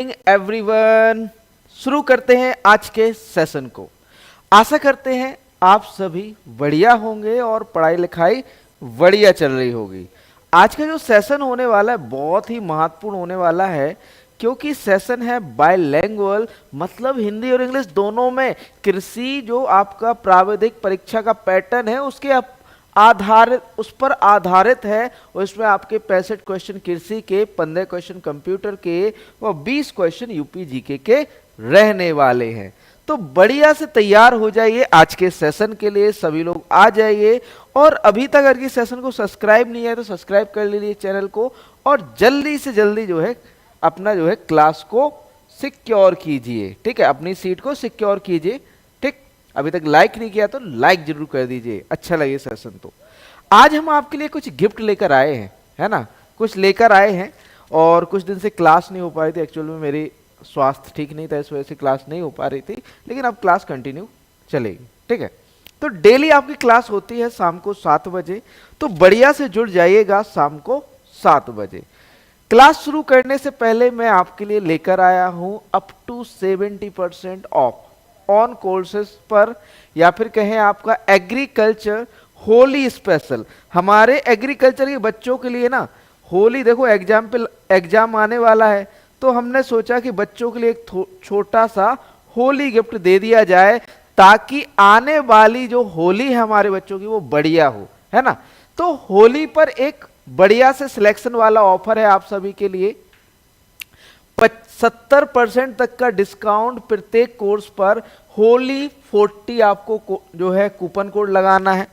Everyone, शुरू करते हैं आज के सेशन को। आशा करते हैं आप सभी बढ़िया होंगे और पढ़ाई लिखाई बढ़िया चल रही होगी। आज का जो सेशन होने वाला है बहुत ही महत्वपूर्ण होने वाला है, क्योंकि सेशन है बायलैंग्युअल, मतलब हिंदी और इंग्लिश दोनों में। कृषि जो आपका प्राविधिक परीक्षा का पैटर्न है उसके आधारित, उस पर आधारित है। और इसमें आपके 65 क्वेश्चन कृषि के, 15 क्वेश्चन कंप्यूटर के और 20 क्वेश्चन यूपी जीके के रहने वाले हैं। तो बढ़िया से तैयार हो जाइए आज के सेशन के लिए, सभी लोग आ जाइए। और अभी तक अगर इस सेशन को सब्सक्राइब नहीं है तो सब्सक्राइब कर लीजिए चैनल को, और जल्दी से जल्दी जो है अपना जो है क्लास को सिक्योर कीजिए। ठीक है, अपनी सीट को सिक्योर कीजिए। अभी तक लाइक नहीं किया तो लाइक जरूर कर दीजिए, अच्छा लगे सेशन तो। आज हम आपके लिए कुछ गिफ्ट लेकर आए हैं, है ना, कुछ लेकर आए हैं। और कुछ दिन से क्लास नहीं हो पा रही थी, एक्चुअल में मेरी स्वास्थ्य ठीक नहीं था, इस वजह से क्लास नहीं हो पा रही थी, लेकिन अब क्लास कंटिन्यू चलेगी। ठीक है, तो डेली आपकी क्लास होती है शाम को 7 बजे, तो बढ़िया से जुड़ जाइएगा शाम को 7 बजे। क्लास शुरू करने से पहले मैं आपके लिए लेकर आया हूं up to 70% off on courses पर, या फिर कहें आपका एग्रीकल्चर होली स्पेशल। हमारे एग्रीकल्चर के बच्चों के लिए ना, होली देखो एग्जाम आने वाला है, तो हमने सोचा कि बच्चों के लिए एक छोटा सा होली गिफ्ट दे दिया जाए, ताकि आने वाली जो होली है हमारे बच्चों की वो बढ़िया हो, है ना। तो होली पर एक बढ़िया से सिलेक्शन वाला ऑफर है आप सभी के लिए। 70% तक का डिस्काउंट प्रत्येक कोर्स पर। होली 40 आपको जो है कूपन कोड लगाना है।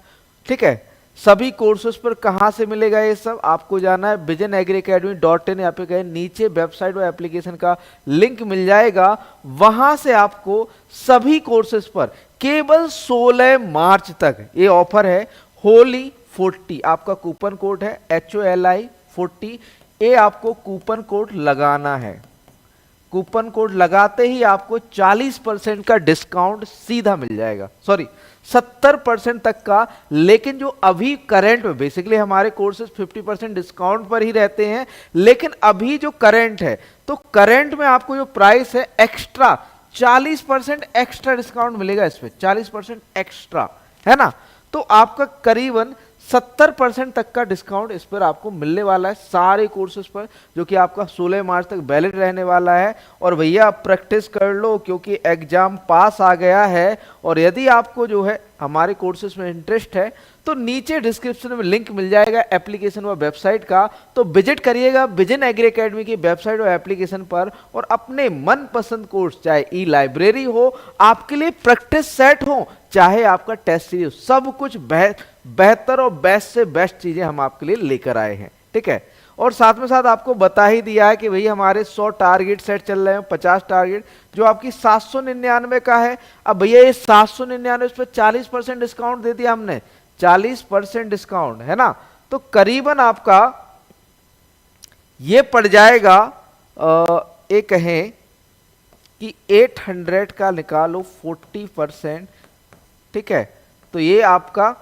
ठीक है, सभी कोर्सेज पर कहां से मिलेगा ये सब आपको जाना है visionagriacademy.in, यहाँ पे गए नीचे वेबसाइट और एप्लीकेशन का लिंक मिल जाएगा। वहां से आपको सभी कोर्सेज पर केवल 16 मार्च तक ये ऑफर है। होली 40 आपका कूपन कोड है, HOLI 40। ये आपको कूपन कोड लगाना है। कूपन कोड लगाते ही आपको 40% का डिस्काउंट सीधा मिल जाएगा, सॉरी 70% तक का। लेकिन जो अभी करंट में, बेसिकली हमारे कोर्सेज 50% डिस्काउंट पर ही रहते हैं, लेकिन अभी जो करंट है, तो करंट में आपको जो प्राइस है एक्स्ट्रा 40% एक्स्ट्रा डिस्काउंट मिलेगा। इस पे 40% एक्स्ट्रा, है ना। तो आपका करीबन 70% तक का डिस्काउंट इस पर आपको मिलने वाला है सारे कोर्सेज पर, जो कि आपका 16 मार्च तक वैलिड रहने वाला है। और भैया प्रैक्टिस कर लो, क्योंकि एग्जाम पास आ गया है। और यदि आपको जो है हमारे कोर्सेज में इंटरेस्ट है तो नीचे डिस्क्रिप्शन में लिंक मिल जाएगा एप्लीकेशन व वेबसाइट का, तो विजिट करिएगा विजन एग्री अकेडमी की वेबसाइट और एप्लीकेशन पर, और अपने मनपसंद कोर्स, चाहे ई लाइब्रेरी हो, आपके लिए प्रैक्टिस सेट हो, चाहे आपका टेस्ट सीरीज, सब कुछ बेहतर और बेस्ट से बेस्ट चीजें हम आपके लिए लेकर आए हैं। ठीक है, और साथ में साथ आपको बता ही दिया है कि भाई हमारे 100 टारगेट सेट चल रहे हैं, 50 टारगेट जो आपकी 799 का है। अब भैया ये 799 इस पर 40% डिस्काउंट दे दिया हमने, 40% डिस्काउंट, है ना। तो करीबन आपका ये पड़ जाएगा, ये कहें कि 800 का निकालो 40%। ठीक है, तो ये आपका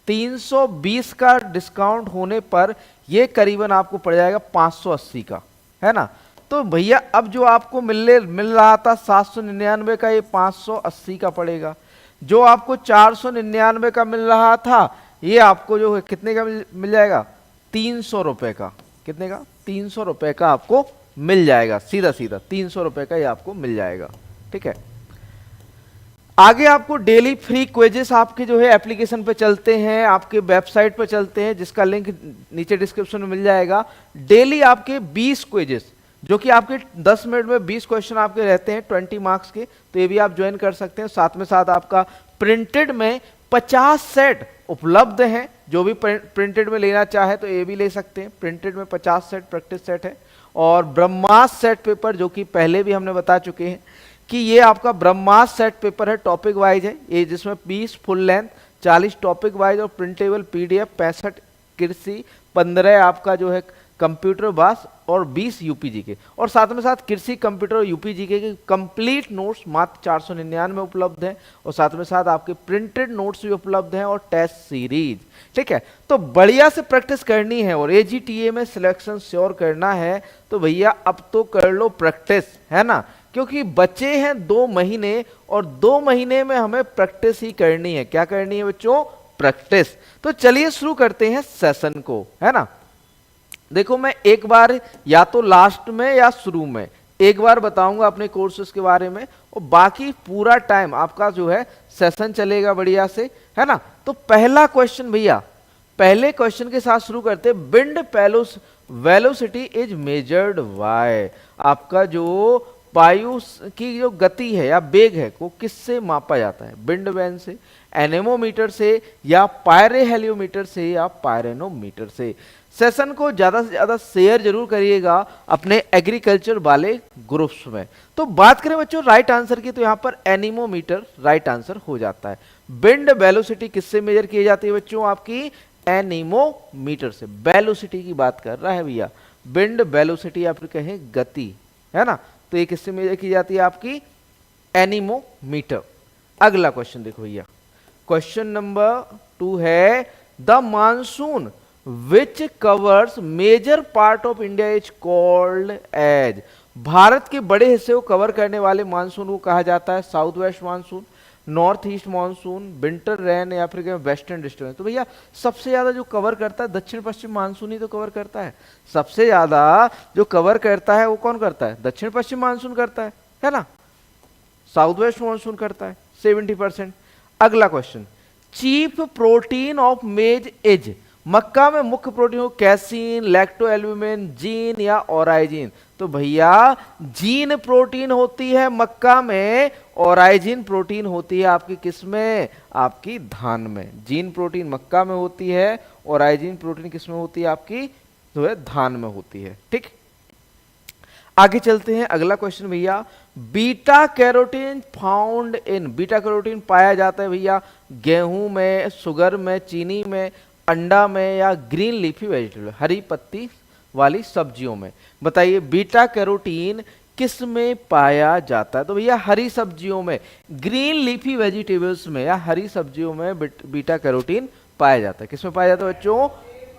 320 का डिस्काउंट होने पर ये करीबन आपको पड़ जाएगा 580 का, है ना। तो भैया अब जो आपको मिल रहा था 799 का, ये 580 का पड़ेगा। जो आपको 499 का मिल रहा था, ये आपको जो है कितने का मिल जाएगा, 300 रुपए का। कितने का, 300 रुपए का आपको मिल जाएगा, सीधा सीधा 300 रुपए का ये आपको मिल जाएगा। ठीक है, आगे आपको डेली फ्री क्विजेस आपके जो है एप्लीकेशन पे चलते हैं, आपके वेबसाइट पे चलते हैं, जिसका लिंक नीचे डिस्क्रिप्शन में मिल जाएगा। डेली आपके 20 क्विजेस, जो कि आपके 10 मिनट में 20 क्वेश्चन आपके रहते हैं 20 मार्क्स के, तो ये भी आप ज्वाइन कर सकते हैं। साथ में साथ आपका प्रिंटेड में 50 सेट उपलब्ध हैं, जो भी प्रिंटेड में लेना चाहे तो ये भी ले सकते हैं। प्रिंटेड में 50 सेट प्रैक्टिस सेट है, और ब्रह्मास्त्र सेट पेपर, जो कि पहले भी हमने बता चुके हैं कि ये आपका ब्रह्मास्त्र सेट पेपर है, टॉपिक वाइज है ये, जिसमें 20 फुल लेंथ, 40 टॉपिक वाइज और प्रिंटेबल PDF, 65 कृषि, 15 आपका जो है कंप्यूटर बास और 20 यूपीजी के, और साथ में साथ कृषि कंप्यूटर और यूपीजी के कंप्लीट नोट्स मात्र 499 में उपलब्ध हैं, और साथ में साथ आपके प्रिंटेड नोट्स भी उपलब्ध हैं और टेस्ट सीरीज। ठीक है, तो बढ़िया से प्रैक्टिस करनी है और एजीटीए में सिलेक्शन श्योर करना है, तो भैया अब तो कर लो प्रैक्टिस, है ना, क्योंकि बचे हैं 2 महीने और 2 महीने में हमें प्रैक्टिस ही करनी है। क्या करनी है बच्चों? प्रैक्टिस। तो चलिए शुरू करते हैं सेशन को, है ना। देखो मैं एक बार या तो लास्ट में या शुरू में एक बार बताऊंगा अपने कोर्सेज के बारे में, और बाकी पूरा टाइम आपका जो है सेशन चलेगा बढ़िया से, है ना। तो पहला क्वेश्चन भैया, पहले क्वेश्चन के साथ शुरू करते हैं। Wind velocity is measured by, आपका जो वायु की जो गति है या वेग है वो किससे मापा जाता है? विंड वैन से, एनेमोमीटर से, या पायरेहेलियोमीटर से, या पायरेनोमीटर से। सेशन को ज्यादा से ज्यादा शेयर जरूर करिएगा अपने एग्रीकल्चर वाले ग्रुप्स में। तो बात करें बच्चों राइट आंसर की, तो यहां पर एनीमोमीटर राइट आंसर हो जाता है। विंड वेलोसिटी किससे मेजर की जाती है बच्चों? आपकी एनीमोमीटर से। वेलोसिटी की बात कर रहा है भैया, विंड वेलोसिटी आप कहें गति, है ना, तो ये किससे मेजर की जाती है? आपकी एनीमोमीटर। अगला क्वेश्चन देखो भैया, क्वेश्चन नंबर 2 है the monsoon which covers major part of India is called as, Bharat के बड़े हिस्से को कवर करने वाले मानसून को कहा जाता है south west monsoon, north east monsoon, winter rain, या फिर वेस्टर्न डिस्टर्बेंस। तो भैया सबसे ज्यादा जो कवर करता है दक्षिण पश्चिम मानसून ही तो कवर करता है। सबसे ज्यादा जो कवर करता है वो कौन करता है? दक्षिण पश्चिम मानसून करता है ना, साउथ वेस्ट मानसून करता है 70%। अगला question, chief protein of maize is, मक्का में मुख्य प्रोटीन हो कैसीन, लैक्टोएल्ब्यूमिन, जीन या ओराइजिन। तो भैया जीन प्रोटीन होती है मक्का में, ओराइजिन प्रोटीन होती है आपकी किस में? आपकी धान में। जीन प्रोटीन मक्का में होती है, ओराइजिन प्रोटीन किस में होती है? आपकी जो है धान में होती है। ठीक, आगे चलते हैं। अगला क्वेश्चन भैया, beta carotene found in, beta carotene पाया जाता है भैया गेहूं में, शुगर में, चीनी में, अंडा में, या ग्रीन लीफी वेजिटेबल, हरी पत्ती वाली सब्जियों में। बताइए बीटा कैरोटीन किस में पाया जाता है? तो भैया हरी सब्जियों में, ग्रीन लीफी वेजिटेबल्स में या हरी सब्जियों में बीटा कैरोटीन पाया जाता है। किस में पाया जाता है बच्चों?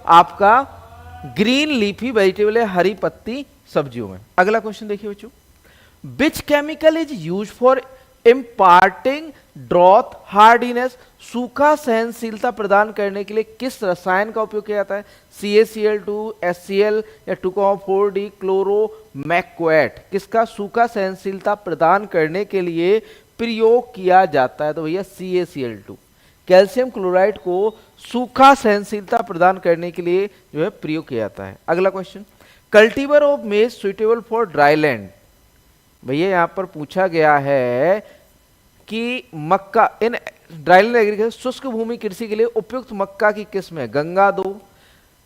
आपका ग्रीन लीफी वेजिटेबल है, हरी पत्ती सब्जियों में। अगला क्वेश्चन देखिए बच्चों, which chemical is use for imparting drought hardiness, सूखा सहनशीलता प्रदान करने के लिए किस रसायन का उपयोग किया जाता है? CaCl2, HCl, या 2,4-D क्लोरोमैक्वेट, किसका सूखा सहनशीलता प्रदान करने के लिए प्रयोग किया जाता है? तो भैया CaCl2, कैल्शियम क्लोराइड को सूखा सहनशीलता प्रदान करने के लिए जो है प्रयोग किया जाता है। अगला क्वेश्चन, कल्टीवर ऑफ मेज सुइटेबल फॉर ड्राई लैंड, भैया यहां पर पूछा गया है कि मक्का इन ड्राईलैंड एग्रीकल्चर, शुष्क भूमि कृषि के लिए उपयुक्त मक्का की किस्म है? गंगा 2,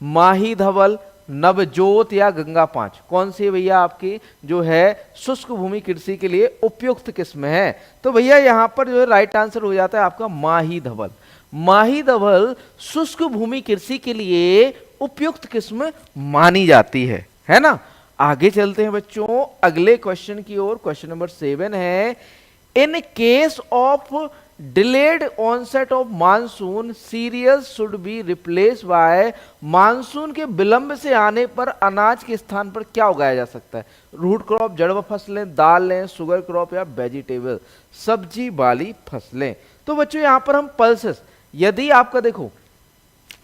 माही धवल, नवजोत, या गंगा 5। कौन सी भैया आपकी जो है शुष्क भूमि कृषि के लिए उपयुक्त किस्म है? तो भैया यहां पर जो है राइट आंसर हो जाता है आपका माही धवल। माही धवल शुष्क भूमि कृषि के लिए उपयुक्त किस्म मानी जाती है ना। आगे चलते हैं बच्चों अगले क्वेश्चन की ओर। क्वेश्चन नंबर 7 है, in case of delayed onset of monsoon cereals should be replaced by, monsoon के विलंब से आने पर अनाज के स्थान पर क्या उगाया जा सकता है? रूट क्रॉप, जड़ फसलें, दालें, शुगर क्रॉप, या वेजिटेबल, सब्जी वाली फसलें। तो बच्चों यहां पर हम पल्सेस, यदि आपका देखो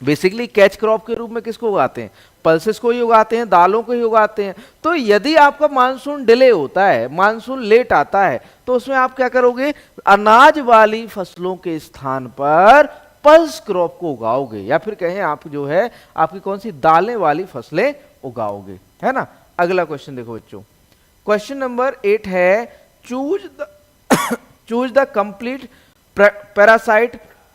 बेसिकली कैच क्रॉप के रूप में किसको उगाते हैं? पल्सेस को ही उगाते हैं, दालों को ही उगाते हैं। तो यदि आपका मानसून डिले होता है, मानसून लेट आता है, तो उसमें आप क्या करोगे? अनाज वाली फसलों के स्थान पर पल्स क्रॉप को उगाओगे, या फिर कहें आप जो है आपकी कौन सी दालें वाली फसलें उगाओगे, है ना। अगला क्वेश्चन देखो बच्चों, क्वेश्चन नंबर 8 है, choose the complete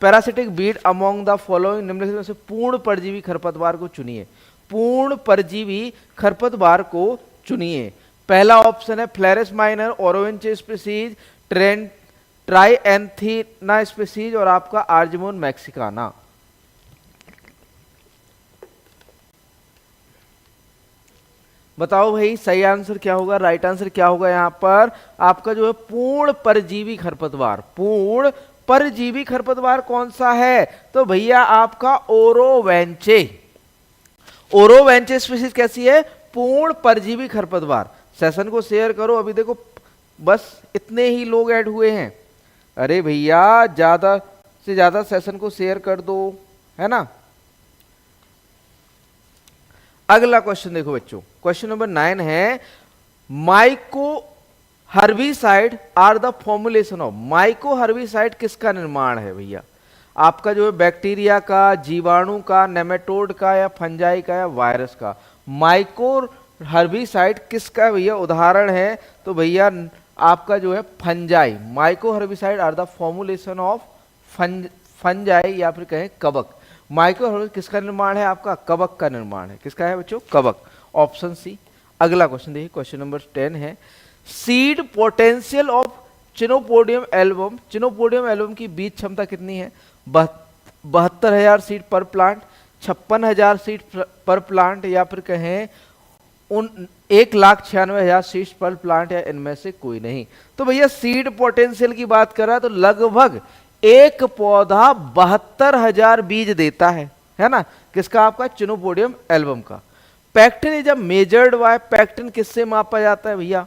parasitic weed among the following, निम्नलिखित में से पूर्ण परजीवी खरपतवार को चुनिए। पूर्ण परजीवी खरपतवार को चुनिए। पहला ऑप्शन है फ्लेरेस माइनर, ओरोवेंच स्पीसीज, ट्राइएंथीना स्पीसीज, और आपका आर्जमोन मैक्सिकाना। बताओ भाई सही आंसर क्या होगा, राइट आंसर क्या होगा यहाँ पर आपका जो है पूर्ण परजीवी खरपतवार। पूर्ण परजीवी खरपतवार कौन सा है, तो भैया आपका ओरोवेंचे। ओरोवेंचे स्पीशीज कैसी है, पूर्ण परजीवी खरपतवार। सेशन को शेयर करो, अभी देखो बस इतने ही लोग ऐड हुए हैं। अरे भैया ज्यादा से ज्यादा सेशन को शेयर कर दो, है ना। अगला क्वेश्चन देखो बच्चों, क्वेश्चन नंबर 9 है mycoherbicide are the formulation of. Mycoherbicide किसका निर्माण है भैया, आपका जो है बैक्टीरिया का, जीवाणु का, नेमेटोड का, या फंजाई का, या वायरस का। माइको हर्बिसाइड किसका भैया उदाहरण है, तो भैया आपका जो है fungi. Mycoherbicide are the formulation of fungi या फिर कहें कवक। माइक्रो हर्बिसाइड किसका निर्माण है, आपका कवक का निर्माण है। किसका है बच्चों, कवक, ऑप्शन सी। अगला क्वेश्चन देखिए, क्वेश्चन नंबर 10 है seed potential of chenopodium album. Chenopodium album की बीज क्षमता कितनी है, 72,000 सीड पर प्लांट, 56,000 सीड पर प्लांट, या फिर कहें 1,96,000 सीड्स पर प्लांट, या इनमें से कोई नहीं। तो भैया सीड पोटेंशियल की बात कर रहा है तो लगभग एक पौधा 72,000 बीज देता है ना। किसका, आपका चिनोपोडियम एल्बम का। Pectin is a measured by, pectin किससे मापा जाता है भैया,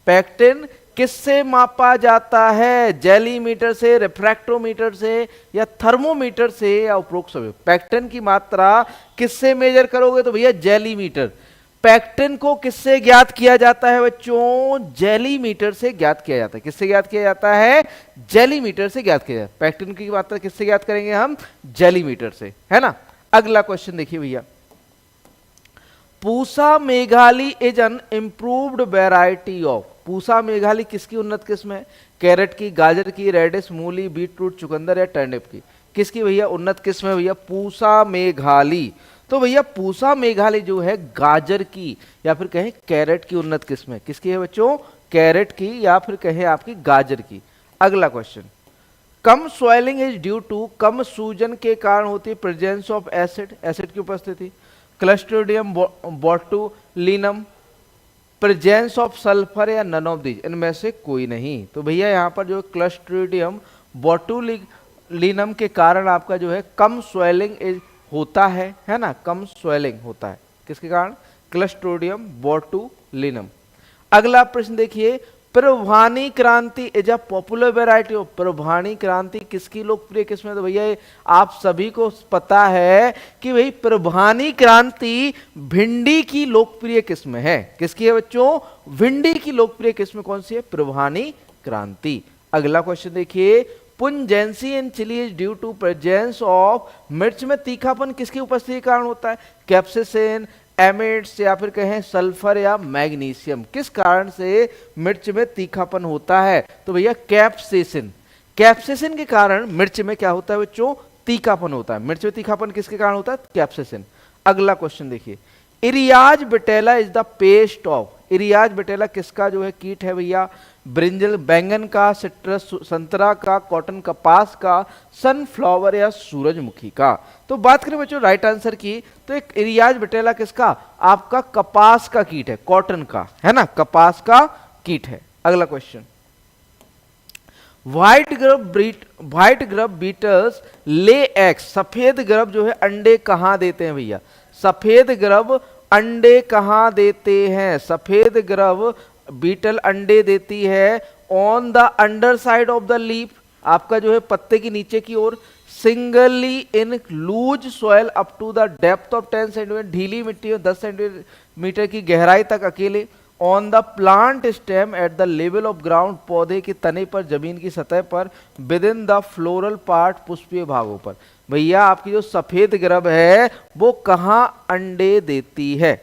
पैक्टिन किससे मापा जाता है, जेलीमीटर से, रिफ्रैक्टोमीटर से, या थर्मोमीटर से, या उपरोक्त सभी। पैक्टिन की मात्रा किससे मेजर करोगे, तो भैया जेलीमीटर। पैक्टिन को किससे ज्ञात किया जाता है बच्चों, जेलीमीटर से ज्ञात किया जाता है। किससे ज्ञात किया जाता है, जेलीमीटर से ज्ञात किया जाता है। पैक्टिन की मात्रा किससे ज्ञात करेंगे हम, जेलीमीटर से, है ना। अगला क्वेश्चन देखिए भैया, Pusa Meghali is an improved variety of. Pusa Meghali किसकी उन्नत किस्म है, कैरेट की, गाजर की, रेडिश, मूली, बीटरूट, चुकंदर, या टर्निप की। किसकी भैया उन्नत किस्म है भैया, पूसा मेघाली। तो भैया पूसा मेघाली जो है गाजर की या फिर कहें कैरेट की उन्नत किस्म है। किसकी है बच्चों, कैरेट की या फिर कहें आपकी गाजर की। अगला क्वेश्चन, कम स्वेलिंग इज ड्यू टू, कम सूजन के कारण होती है प्रेजेंस ऑफ एसिड, एसिड की उपस्थिति, Clostridium botulinum, presence of sulphur, या नन ऑफ दीज, इनमें से कोई नहीं। तो भैया यहाँ पर जो क्लस्ट्रिडियम बोटुलिनम के कारण आपका जो है कम स्वेलिंग होता है ना, कम स्वेलिंग होता है। किसके कारण, क्लस्ट्रोडियम बोटुलिनम। अगला प्रश्न देखिए, प्रभानी क्रांति is a popular variety of. Prabhani क्रांति किसकी लोकप्रिय किस्म है, तो भैया आप सभी को पता है कि भाई प्रभानी क्रांति भिंडी की लोकप्रिय किस्म है। किसकी है बच्चों, भिंडी की लोकप्रिय किस्म कौन सी है, प्रभानी क्रांति। अगला क्वेश्चन देखिए, pungency in chilli is due to presence of, मिर्च में तीखापन किसकी उपस्थिति के कारण होता है, कैप्सिसिन, एमिड्स, या फिर कहें सल्फर, या मैग्नीशियम। किस कारण से मिर्च में तीखापन होता है, तो भैया कैप्सिसिन। कैप्सिसिन के कारण मिर्च में क्या होता है बच्चों, तीखापन होता है। मिर्च में तीखापन किसके कारण होता है, कैप्सिसिन। अगला क्वेश्चन देखिए, इरियाज बेटेला इज द पेस्ट ऑफ। इरियाज बेटेला किसका जो है कीट है भैया, ब्रिंजल, बैंगन का, सिट्रस, संतरा का, कॉटन कपास का, सनफ्लावर, या सूरजमुखी का। तो बात करें बच्चों राइट आंसर की, तो एक इरियाज बेटेला किसका, आपका कपास का कीट है, कॉटन का, है ना, कपास का कीट है। अगला question, white grub beetles lay eggs. सफेद ग्रब जो है अंडे कहां देते हैं भैया, सफेद ग्रब अंडे कहां देते हैं, सफेद ग्रब बीटल अंडे देती है on the underside of the leaf, आपका जो है पत्ते की नीचे की ओर, singly in loose soil up to the depth of 10 centimetre, ढीली मिट्टी में 10 सेंटीमीटर की गहराई तक अकेले, on the plant stem at the level of ground, पौधे के तने पर, जमीन की सतह पर, within the floral part, पुष्पीय भागों पर। भैया आपकी जो सफेद ग्रब है वो कहां अंडे देती है,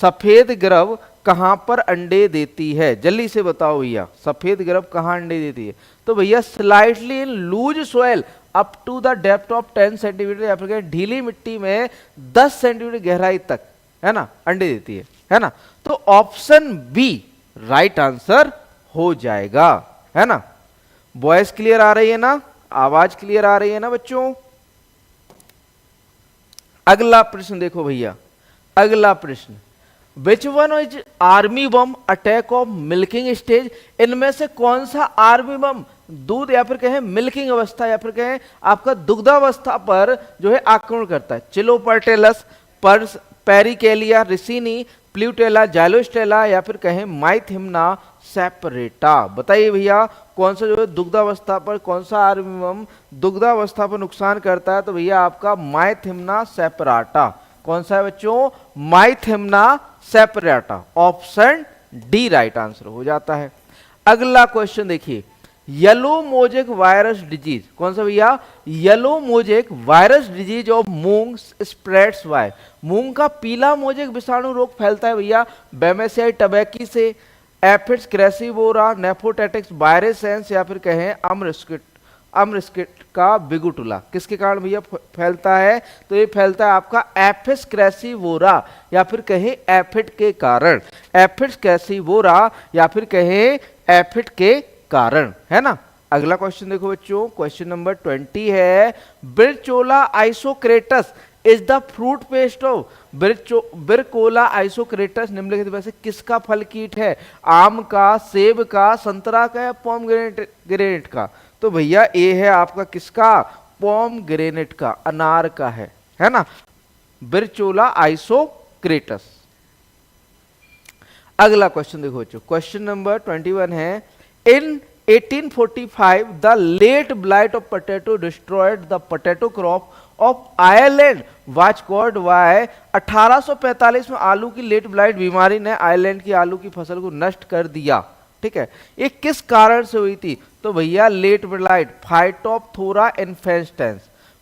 सफेद ग्रब कहां पर अंडे देती है, जल्दी से बताओ भैया, सफेद ग्रब कहां अंडे देती है। तो भैया slightly in loose soil up to the depth of 10 centimetre, या फिर ढीली मिट्टी में 10 सेंटीमीटर गहराई तक, है ना, अंडे देती है ना। तो ऑप्शन बी राइट आंसर हो जाएगा, है ना। वॉइस क्लियर आ रही है ना, आवाज क्लियर आ रही है ना बच्चों। अगला प्रश्न देखो भैया, अगला प्रश्न, which one is army bomb attack of milking stage, इनमें से कौन सा आर्मी बम दूध या फिर कहें मिल्किंग अवस्था या फिर कहें आपका दुग्धावस्था पर जो है आक्रमण करता है? चिलोपर्टेलस, पर्स, पेरिकेलिया, रिसिनी, प्ल्यूटेला, जाइलोस्टेला या फिर कहें माइथिम्ना सेपरेटा। बताइए भैया कौन सा जो है दुग्धावस्था पर, कौन सा आर्मी बम दुग्धावस्था पर नुकसान करता है? तो भैया आपका माइथिम्ना सेपराटा। कौन सा है बच्चों? माइथिम्ना सेपरेटा। ऑप्शन डी राइट आंसर हो जाता है। अगला क्वेश्चन देखिए, येलो मोजेक वायरस डिजीज, कौन सा भैया? Yellow mosaic virus disease of moong spreads by, मूंग का पीला मोजेक विषाणु रोग फैलता है भैया बेमेसियाई टबैकी से, एफिड्स क्रेसिवोरा, नेफोटेटिक्स बायरेसेंस या फिर कहें अमरिस्किट का बिगुटुला, किसके कारण भैया फैलता है? तो ये फैलता है आपका एफिड्स क्रेसिवोरा या फिर कहें एफिड के कारण, एफिड्स क्रेसिवोरा या फिर कहें एफिड के कारण, है ना। अगला क्वेश्चन देखो बच्चों, क्वेश्चन नंबर 20 है, Virachola isocrates is the fruit pest of, Virachola isocrates निम्नलिखित में से किसका फल कीट है? आम का, सेब का, संतरा का या पोमग्रेनेट का? तो भैया ये है आपका किसका? पोमग्रेनेट का, अनार का है ना, बिरचोला आइसोक्रेटस। अगला क्वेश्चन देखो बच्चों, क्वेश्चन नंबर 21 है, इन 1845 the late blight of potato destroyed the potato crop of Ireland was caused by, 1845 में आलू की लेट ब्लाइट बीमारी ने आयरलैंड की आलू की फसल को नष्ट कर दिया। ठीक है, ये किस कारण से हुई थी? तो भैया late blight Phytophthora infestans,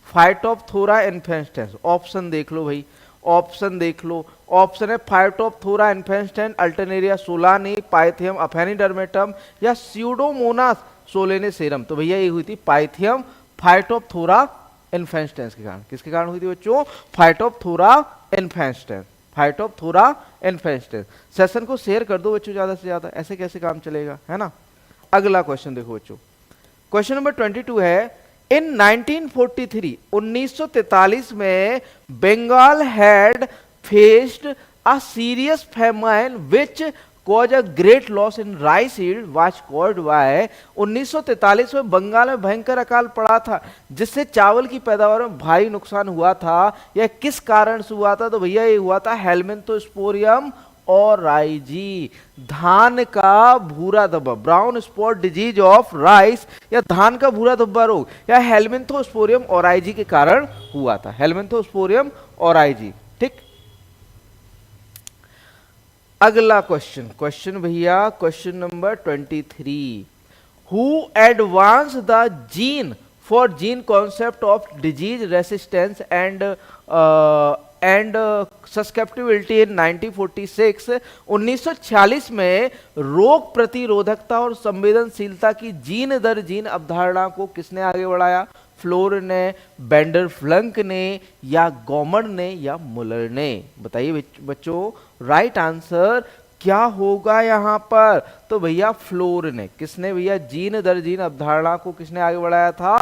Phytophthora infestans. Option देख लो भाई, ऑप्शन देख लो, ऑप्शन है Phytophthora infestans, Alternaria solani, Pythium aphanidermatum या स्यूडोमोनास सोलेनेसेरम। तो भैया ये हुई थी पाइथियम फाइटोप्थोरा इन्फेस्टेंस के कारण। किसके कारण हुई थी बच्चों? Phytophthora infestans, Phytophthora infestans. Session को शेयर कर दो बच्चों ज्यादा से ज्यादा, ऐसे कैसे काम चलेगा, है ना। अगला क्वेश्चन देखो बच्चों, क्वेश्चन नंबर 22 है, इन 1943 1943 में Bengal had faced a serious famine which cause a great loss in rice yield was caused by, 1943 में बंगाल में भयंकर अकाल पड़ा था जिससे चावल की पैदावार में भारी नुकसान हुआ था। यह किस कारण से हुआ था? तो भैया ये हुआ था हेलमिंथोस्पोरियम ओराइजी, धान का भूरा धब्बा, brown spot disease of rice या धान का भूरा धब्बा रोग या हेलमिंथोस्पोरियम ओराइजी के कारण हुआ था, हेलमिंथोस्पोरियम ओराइजी। ठीक, अगला क्वेश्चन, क्वेश्चन भैया question number 23, who advanced the gene for gene concept of disease resistance and susceptibility in 1946, 1946 में रोग प्रतिरोधकता और संवेदनशीलता की जीन दर जीन अवधारणा को किसने आगे बढ़ाया? फ्लोर ने, बेंडर फ्लंक ने या गॉमर ने या मुलर ने? बताइए बच्चों राइट आंसर क्या होगा यहां पर? तो भैया फ्लोर ने। किसने भैया जीन दर जीन अवधारणा को किसने आगे बढ़ाया था?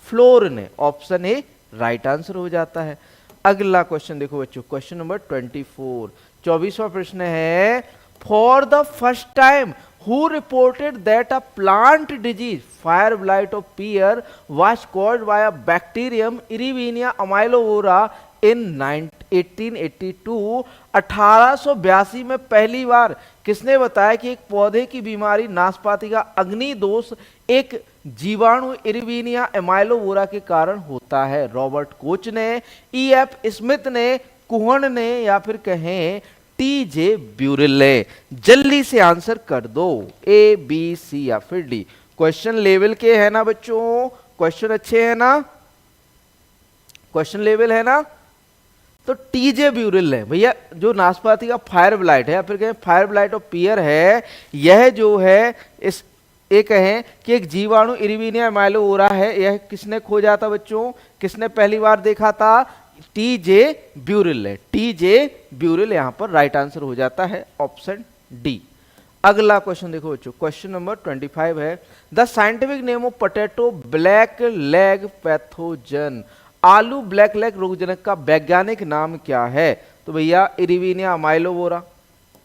फ्लोर ने। ऑप्शन ए राइट आंसर हो जाता है। अगला क्वेश्चन देखो बच्चों, क्वेश्चन नंबर 24, 24वां प्रश्न है, for the first time who reported that a plant disease fire blight of pear was caused by a bacterium Erwinia amylovora in 1882, 1882 में पहली बार किसने बताया कि एक पौधे की बीमारी नाशपाती का अग्नि दोष एक जीवाणु इरिवीनिया एमाइलोवोरा के कारण होता है? रॉबर्ट कोच ने, E.F. स्मिथ ने, कुहन ने या फिर कहें T.J. ब्यूरिल ने? जल्दी से आंसर कर दो, A, B, C या फिर D। क्वेश्चन लेवल के है ना बच्चों, क्वेश्चन अच्छे है ना, क्वेश्चन लेवल है ना। तो T.J. ब्यूरिल है भैया, जो नाशपाती का फायर ब्लाइट है या फिर कहें फायर ब्लाइट ऑफ पियर है, यह जो है इस एक कहें कि एक जीवाणु इरिवीनिया एमाइलोवोरा है, यह किसने खोजा था बच्चों? किसने पहली बार देखा था? T.J. ब्यूरिल है। T.J. ब्यूरिल यहां पर राइट आंसर हो जाता है, ऑप्शन डी। अगला क्वेश्चन देखो बच्चों, क्वेश्चन नंबर 25 है, the scientific name of potato black leg pathogen, आलू ब्लैक लेग रोगजनक का वैज्ञानिक नाम क्या है? तो भैया इरिवीनिया अमाइलोवोरा,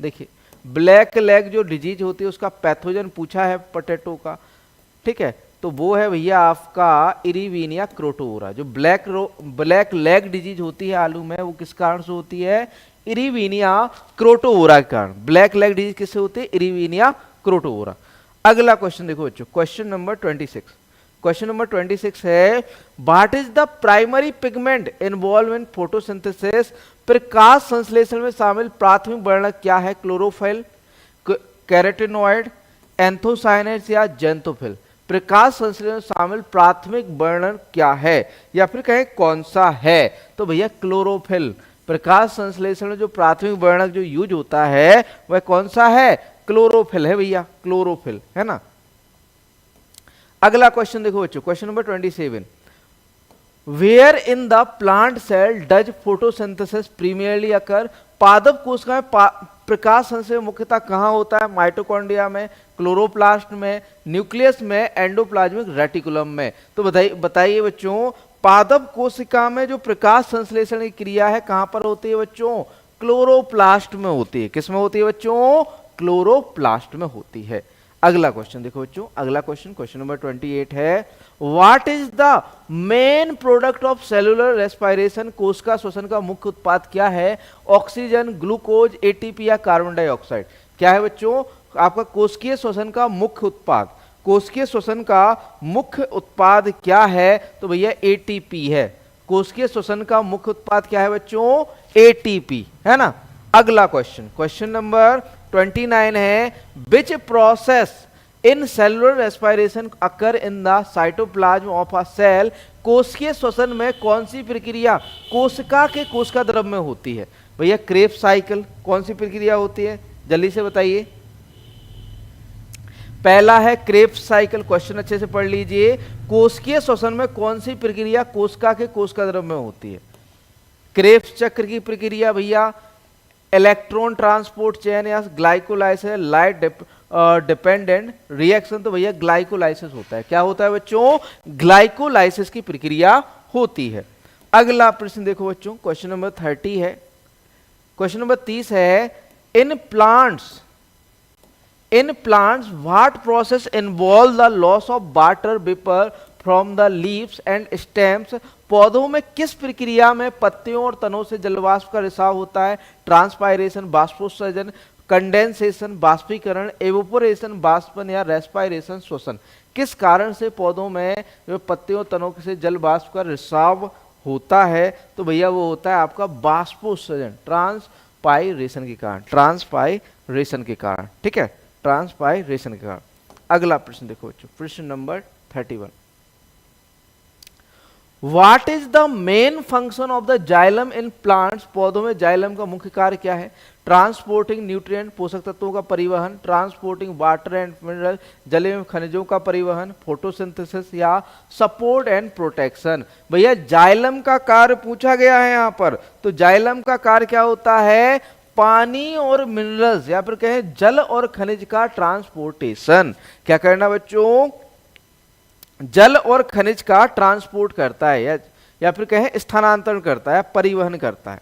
देखिए ब्लैक लेग जो डिजीज होती है उसका पैथोजन पूछा है पोटैटो का, ठीक है, तो वो है भैया आपका इरिवीनिया क्रोटोरा। जो ब्लैक लेग डिजीज होती है आलू में वो किस कारण से होती है, इरिवीनिया क्रोटोरा के कारण। ब्लैक लेग डिजीज किससे होती है, इरिवीनिया क्रोटोरा। अगला क्वेश्चन देखो बच्चों, क्वेश्चन नंबर 26। क्वेश्चन नंबर 26 है what is the primary pigment involve in photosynthesis. प्रकाश संश्लेषण में शामिल प्राथमिक वर्णक क्या है, क्लोरोफिल, कैरोटीनॉइड, एंथोसायनिन्स या जेंथोफिल। प्रकाश संश्लेषण में शामिल प्राथमिक वर्णन क्या है, या फिर कहें कौन सा है, तो भैया क्लोरोफिल। प्रकाश संश्लेषण में जो प्राथमिक वर्णक जो यूज होता है वह कौन सा है, क्लोरोफिल है भैया, क्लोरोफिल है ना। अगला क्वेश्चन देखो बच्चों, question number 27। Where in the plant cell does photosynthesis primarily occur. पादप कोशिका में प्रकाश संश्लेषण मुख्यतः कहां होता है, माइटोकॉन्ड्रिया में, क्लोरोप्लास्ट में, न्यूक्लियस में, एंडोप्लाज्मिक रेटिकुलम में। तो बताइए बच्चों, पादप कोशिका में जो प्रकाश संश्लेषण की क्रिया है कहां पर होती है बच्चों, क्लोरोप्लास्ट में होती है। किस में होती है बच्चों, क्लोरोप्लास्ट में होती है। अगला क्वेश्चन देखो बच्चों, अगला क्वेश्चन, क्वेश्चन नंबर 28 है what is the main product of cellular respiration. कोशिका श्वसन का मुख्य उत्पाद क्या है, ऑक्सीजन, ग्लूकोज, एटीपी या कार्बन डाइऑक्साइड। क्या है बच्चों आपका कोशिकीय श्वसन का मुख्य उत्पाद, कोशिकीय श्वसन का मुख्य उत्पाद क्या है, तो भैया एटीपी है। कोशिकीय श्वसन का मुख्य उत्पाद क्या है बच्चों, एटीपी है ना। अगला क्वेश्चन, क्वेश्चन नंबर 29 है which process in cellular respiration occur in the cytoplasm of a cell. कोशिकीय श्वसन में कौन सी प्रक्रिया कोशिका के कोशिका द्रव में होती है, भैया क्रेब्स साइकिल। कौन सी प्रक्रिया होती है, जल्दी से बताइए। पहला है क्रेब्स साइकिल, क्वेश्चन अच्छे से पढ़ लीजिए। कोशिकीय श्वसन में कौन सी प्रक्रिया कोशिका के कोशिका द्रव में होती है, क्रेब्स चक्र की प्रक्रिया भैया, इलेक्ट्रॉन ट्रांसपोर्ट चेन या ग्लाइकोलाइसिस, लाइट डिपेंडेंट रिएक्शन। तो भैया ग्लाइकोलाइसिस होता है। क्या होता है बच्चों, ग्लाइकोलाइसिस की प्रक्रिया होती है। अगला प्रश्न देखो बच्चों, क्वेश्चन नंबर 30 है। क्वेश्चन नंबर 30 है in plants what process involve the loss of water vapour from the leaves and stems. पौधों में किस प्रक्रिया में पत्तियों और तनों से जलवाष्प का रिसाव होता है, ट्रांसपायरेशन, बाष्पोत्सर्जन, कंडेंसेशन, बाष्पीकरण, एवोपोरेशन, बाष्पन या रेस्पायरेशन, श्वसन। किस कारण से पौधों में जो पत्तियों तनों से जल वाष्प का रिसाव होता है, तो भैया वो होता है आपका बाष्पोत्सर्जन, ट्रांसपायरेशन के कारण, ट्रांसपायरेशन के कारण, ठीक है, ट्रांसपायरेशन के कारण। अगला प्रश्न देखो बच्चों, प्रश्न number 31। What is the main function of the xylem in plants। पौधों में जाइलम का मुख्य कार्य क्या है, ट्रांसपोर्टिंग न्यूट्रिएंट, पोषक तत्वों का परिवहन, ट्रांसपोर्टिंग वाटर एंड मिनरल, जल एवं खनिजों का परिवहन, फोटोसिंथेसिस या सपोर्ट एंड प्रोटेक्शन। भैया जाइलम का कार्य पूछा गया है यहाँ पर, तो जाइलम का कार्य क्या होता है, पानी और मिनरल्स या फिर कहें जल और खनिज का ट्रांसपोर्टेशन। क्या करना बच्चों, जल और खनिज का ट्रांसपोर्ट करता है या फिर कहें स्थानांतरण करता है, परिवहन करता है।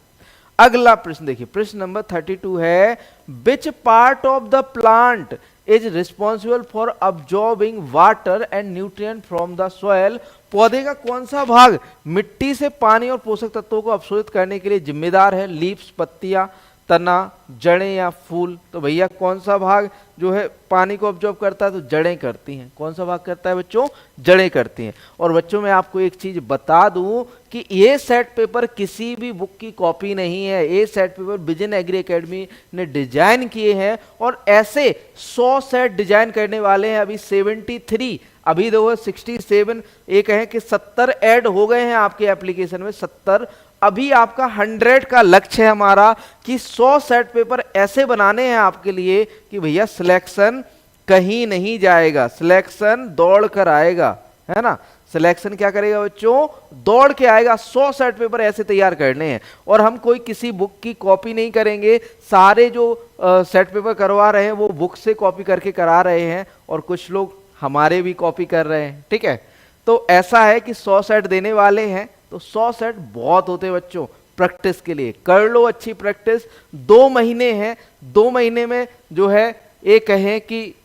अगला प्रश्न देखिए, प्रश्न नंबर 32 है which part of the plant is responsible for absorbing water and nutrient from the soil. पौधे का कौन सा भाग मिट्टी से पानी और पोषक तत्वों को अवशोषित करने के लिए जिम्मेदार है, लीव्स पत्तियां, तना, जड़ें या फूल। तो भैया कौन सा भाग जो है पानी को ऑब्जॉर्ब करता है, तो जड़ें करती हैं। कौन सा भाग करता है बच्चों, जड़ें करती हैं। और बच्चों मैं आपको एक चीज बता दूं कि ये सेट पेपर किसी भी बुक की कॉपी नहीं है, ये set paper Vision Agri Academy ने डिजाइन किए हैं और ऐसे 100 सेट डिजाइन करने वाले हैं, अभी 73, अभी देखो 67, एक है कि 70 ऐड हो गए हैं आपके एप्लीकेशन में, 70। अभी आपका 100 का लक्ष्य है हमारा कि 100 सेट पेपर ऐसे बनाने हैं आपके लिए कि भैया सिलेक्शन कहीं नहीं जाएगा, सिलेक्शन दौड़ कर आएगा, है ना। सिलेक्शन क्या करेगा बच्चों, दौड़ के आएगा। 100 सेट पेपर ऐसे तैयार करने हैं और हम कोई किसी बुक की कॉपी नहीं करेंगे। सारे जो सेट पेपर करवा रहे हैं वो बुक से कॉपी करके करा रहे हैं और कुछ लोग हमारे भी कॉपी कर रहे हैं, ठीक है। तो ऐसा है कि 100 सेट देने वाले हैं, तो 100 सेट बहुत होते हैं बच्चों। प्रैक्टिस के लिए कर लो अच्छी प्रैक्टिस। 2 महीने हैं, 2 महीने में जो है ये कहें कि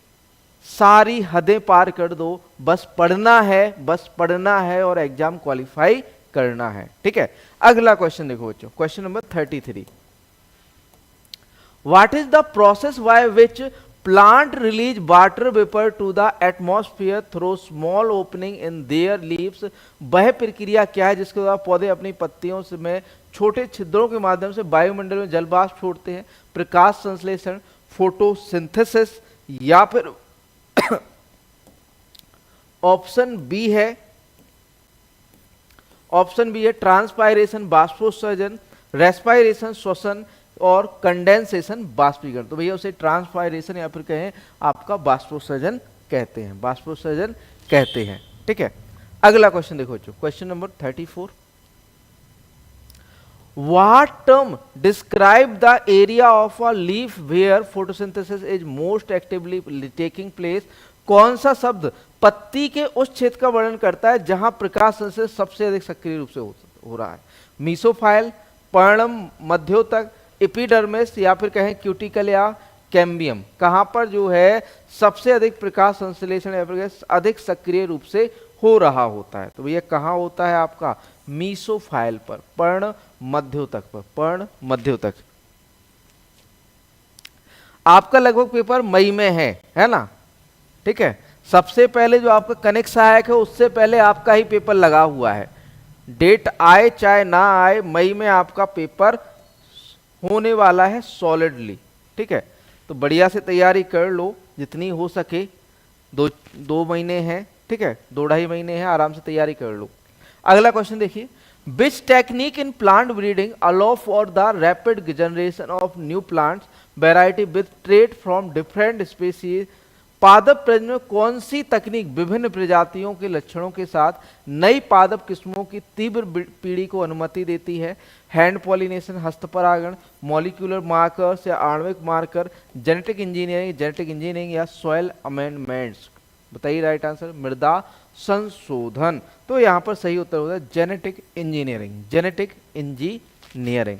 सारी हदें पार कर दो, बस पढ़ना है, बस पढ़ना है और एग्जाम क्वालिफाई करना है, ठीक है। अगला क्वेश्चन देखो बच्चों, question number 33। What is the process by which plant release water vapour to the atmosphere through small opening in their leaves? वह प्रक्रिया क्या है जिसके द्वारा पौधे अपनी पत्तियों में छोटे छिद्रों के माध्यम से वायुमंडल में जल वाष्प छोड़ते हैं? प्रकाश संश्लेषण, फोटोसिंथेसिस, या फिर ऑप्शन बी है, ऑप्शन बी है ट्रांसपायरेशन बाष्पोत्सर्जन, रेस्पायरेशन श्वसन, और कंडेंसेशन बाष्पीकरण। तो भैया उसे ट्रांसपायरेशन या फिर कहें आपका बाष्पोत्सर्जन कहते हैं, बाष्पोत्सर्जन कहते हैं, ठीक है। अगला क्वेश्चन देखो बच्चों, question number 34। What term describe the area of a leaf where photosynthesis is most actively taking place? कौन सा शब्द पत्ती के उस क्षेत्र का वर्णन करता है जहां प्रकाश संश्लेषण सबसे अधिक सक्रिय रूप से हो रहा है? मीसोफाइल, पर्णम, मध्योतक, एपिडर्मिस, या फिर कहें क्यूटिकल या कैम्बियम? कहां पर जो है सबसे अधिक प्रकाश संश्लेषण या फिर अधिक सक्रिय रूप से हो रहा होता है? तो भैया कहां होता है आपका? मीसोफाइल पर, पर्ण मध्योतक पर, पर्ण मध्योतक। आपका लगभग पेपर मई में है ना, ठीक है। सबसे पहले जो आपका कनिक सहायक है उससे पहले आपका ही पेपर लगा हुआ है। डेट आए चाहे ना आए, मई में आपका पेपर होने वाला है सॉलिडली, ठीक है। तो बढ़िया से तैयारी कर लो जितनी हो सके। दो महीने हैं, ठीक है, 2-2.5 महीने हैं, आराम से तैयारी कर लो। अगला क्वेश्चन देखिए, which technique in plant breeding allow for the rapid generation of new plants variety with trade from different species? पादप प्रजनन में कौन सी तकनीक विभिन्न प्रजातियों के लक्षणों के साथ नई पादप किस्मों की तीव्र पीढ़ी को अनुमति देती है? हैंड पॉलिनेशन, हस्तपरागण, मॉलिक्यूलर मार्कर्स या आणविक मार्कर, जेनेटिक इंजीनियरिंग या सॉइल अमेंडमेंट्स? बताइए राइट आंसर। मृदा संशोधन। तो यहां पर सही उत्तर होता है जेनेटिक इंजीनियरिंग, जेनेटिक इंजीनियरिंग।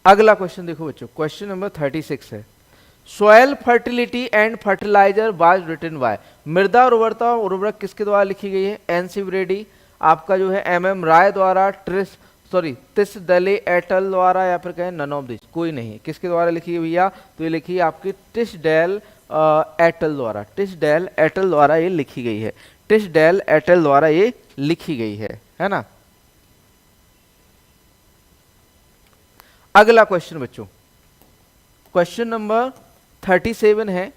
अगला क्वेश्चन देखो बच्चों, क्वेश्चन नंबर 36 है, soil fertility and fertiliser was written by? मृदा उर्वरता और उर्वरक किसके द्वारा लिखी गई है? एन.सी. ब्रेडी, आपका जो है एम.एम. राय द्वारा, तिस डले एटल द्वारा, या फिर कहें नन ऑफ दिस, कोई नहीं। किसके द्वारा लिखी गई भैया? तो ये लिखी है आपकी टिसडेल एटल द्वारा, टिसडेल एटल द्वारा ये लिखी गई है, टिसडेल एटल द्वारा ये लिखी गई है ना। अगला क्वेश्चन बच्चों, क्वेश्चन नंबर 37 है,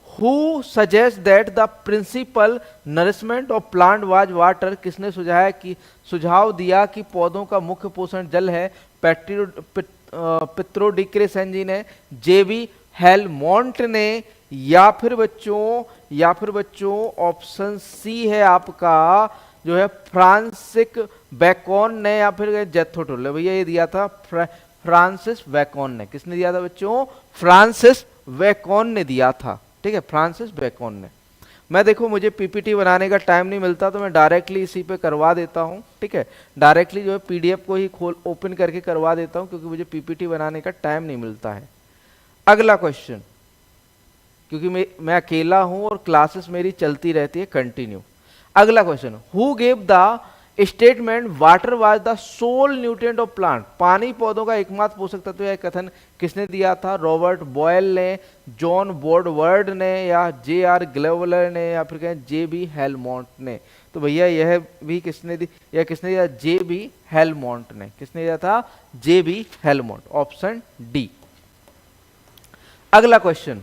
who suggest that the principal nourishment of plant was water? किसने सुझाव दिया कि पौधों का मुख्य पोषण जल है? पित्रोडिक्रेसेंजी ने, जेबी हेलमोंट ने, या फिर बच्चों ऑप्शन सी है आपका जो है फ्रांसिस बेकन ने, या फिर जेथो टुल्ले? भैया ये दिया था फ्रांसिस बेकन ने। किसने दिया था बच्चों? फ्रांसिस बेकन ने दिया था, ठीक है, फ्रांसिस बेकन ने। मैं देखो मुझे पीपीटी बनाने का टाइम नहीं मिलता तो मैं डायरेक्टली इसी पे करवा देता हूँ, ठीक है, डायरेक्टली जो है पीडीएफ को ही ओपन करके करवा देता हूँ क्योंकि मुझे पीपीटी बनाने का टाइम नहीं मिलता है। अगला क्वेश्चन, क्योंकि मैं अकेला हूं और क्लासेस मेरी चलती रहती है कंटिन्यू। अगला question, who gave the statement water was the sole nutrient of plant? पानी पौधों का एकमात्र पोषक तत्व है, कथन किसने दिया था? रॉबर्ट बॉयल ने, जॉन वुडवर्ड ने, या जे.आर. ग्लेवलर ने, या फिर कहें जे.बी. हेलमोंट ने? तो भैया यह भी किसने दिया? जे.बी. हेलमोंट ने। किसने दिया था? जे.बी. Helmont, option D. अगला question,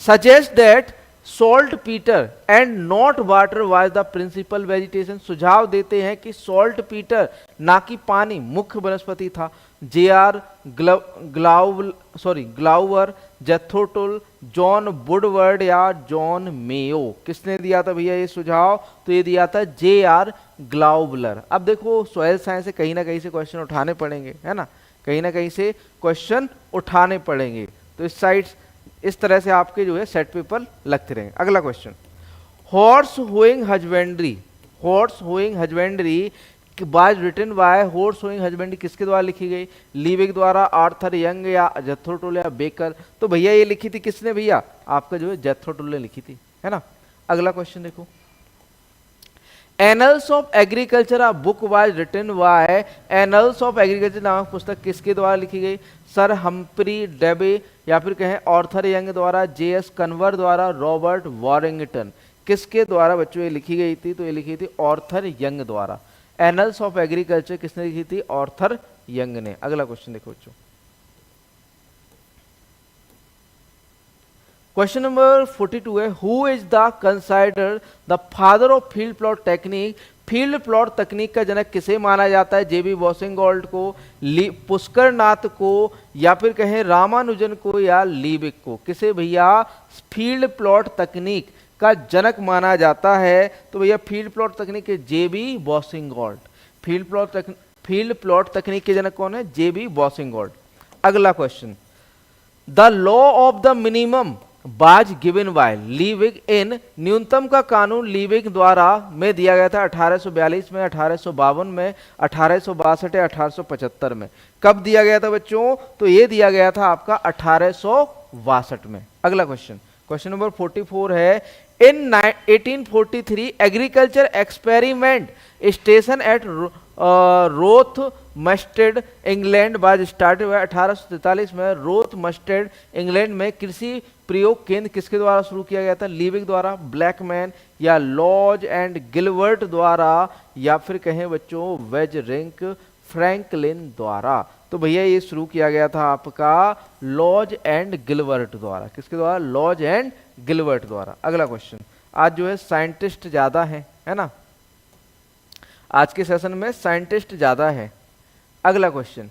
suggest that saltpetre and not water was the principle vegetation? सुझाव देते हैं कि सॉल्ट पीटर ना कि पानी मुख्य वनस्पति था। जे.आर. ग्लाउवर, जेथोटुल, जॉन वुडवर्ड या जॉन मेयो? किसने दिया था भैया ये सुझाव? तो ये दिया था जे.आर. ग्लाउवलर। अब देखो सॉइल साइंस से कहीं ना कहीं से क्वेश्चन उठाने पड़ेंगे, है ना, कहीं ना कहीं से क्वेश्चन उठाने पड़ेंगे, तो इस साइड इस तरह से आपके जो है सेट पेपर लगते रहेंगे। अगला question, horse hoeing husbandry was written by horse sowing husband किसके द्वारा लिखी गई? लीविग द्वारा, आर्थर यंग या जेथरो टुल या बेकर? तो भैया ये लिखी थी किसने भैया? आपका जो है जेथरो टुल ने लिखी थी, है ना। अगला क्वेश्चन देखो, annals of agriculture a book was written by, annals of agriculture नामक पुस्तक किसके द्वारा लिखी गई? सर हम्फ्री डेबे या फिर कहें आर्थर यंग द्वारा, जेएस कन्वर द्वारा, रॉबर्ट वॉरिंगटन? किसके द्वारा बच्चों ये लिखी गई थी? तो ये लिखी थी आर्थर यंग द्वारा। एनल्स ऑफ एग्रीकल्चर किसने लिखी थी? आर्थर यंग ने। अगला क्वेश्चन देखो बच्चों, क्वेश्चन नंबर 42 है, who is the consider the father of field plot technique? Field plot तकनीक का जनक किसे माना जाता है? जेबी बॉसिंगॉल्ड को, पुष्कर नाथ को, या फिर कहें रामानुजन को, या लीबिक को? किसे भैया फील्ड प्लॉट तकनीक का जनक माना जाता है? तो भैया फील्ड प्लॉट तकनीक के जेबी बॉसिंगॉल्ड। फील्ड प्लॉट तकनीक के जनक कौन है? जेबी बॉसिंगॉल्ड। अगला question, the law of the minimum बाज गिवन बाय लीविग इन, न्यूनतम का कानून लीविग द्वारा में दिया गया था 1842 में, 1852 में, 1862 या 1875 में? कब दिया गया था बच्चों? तो ये दिया गया था आपका 1862 में। अगला क्वेश्चन, क्वेश्चन नंबर 44 है, in 1843 agriculture experiment station at Rothamsted England was started हुआ। 1843 में रोथ मस्टेड इंग्लैंड में कृषि प्रयोग केंद्र किसके द्वारा शुरू किया गया था? लीविग द्वारा, ब्लैकमैन या लॉज एंड गिलवर्ट द्वारा, या फिर कहें बच्चों वेजरिंक फ्रैंकलिन द्वारा? तो भैया ये शुरू किया गया था आपका लॉज एंड गिलवर्ट द्वारा। किसके द्वारा? लॉज एंड गिलवर्ट द्वारा। अगला क्वेश्चन, आज जो है साइंटिस्ट ज्यादा है ना, आज के सेशन में साइंटिस्ट ज्यादा है। अगला question,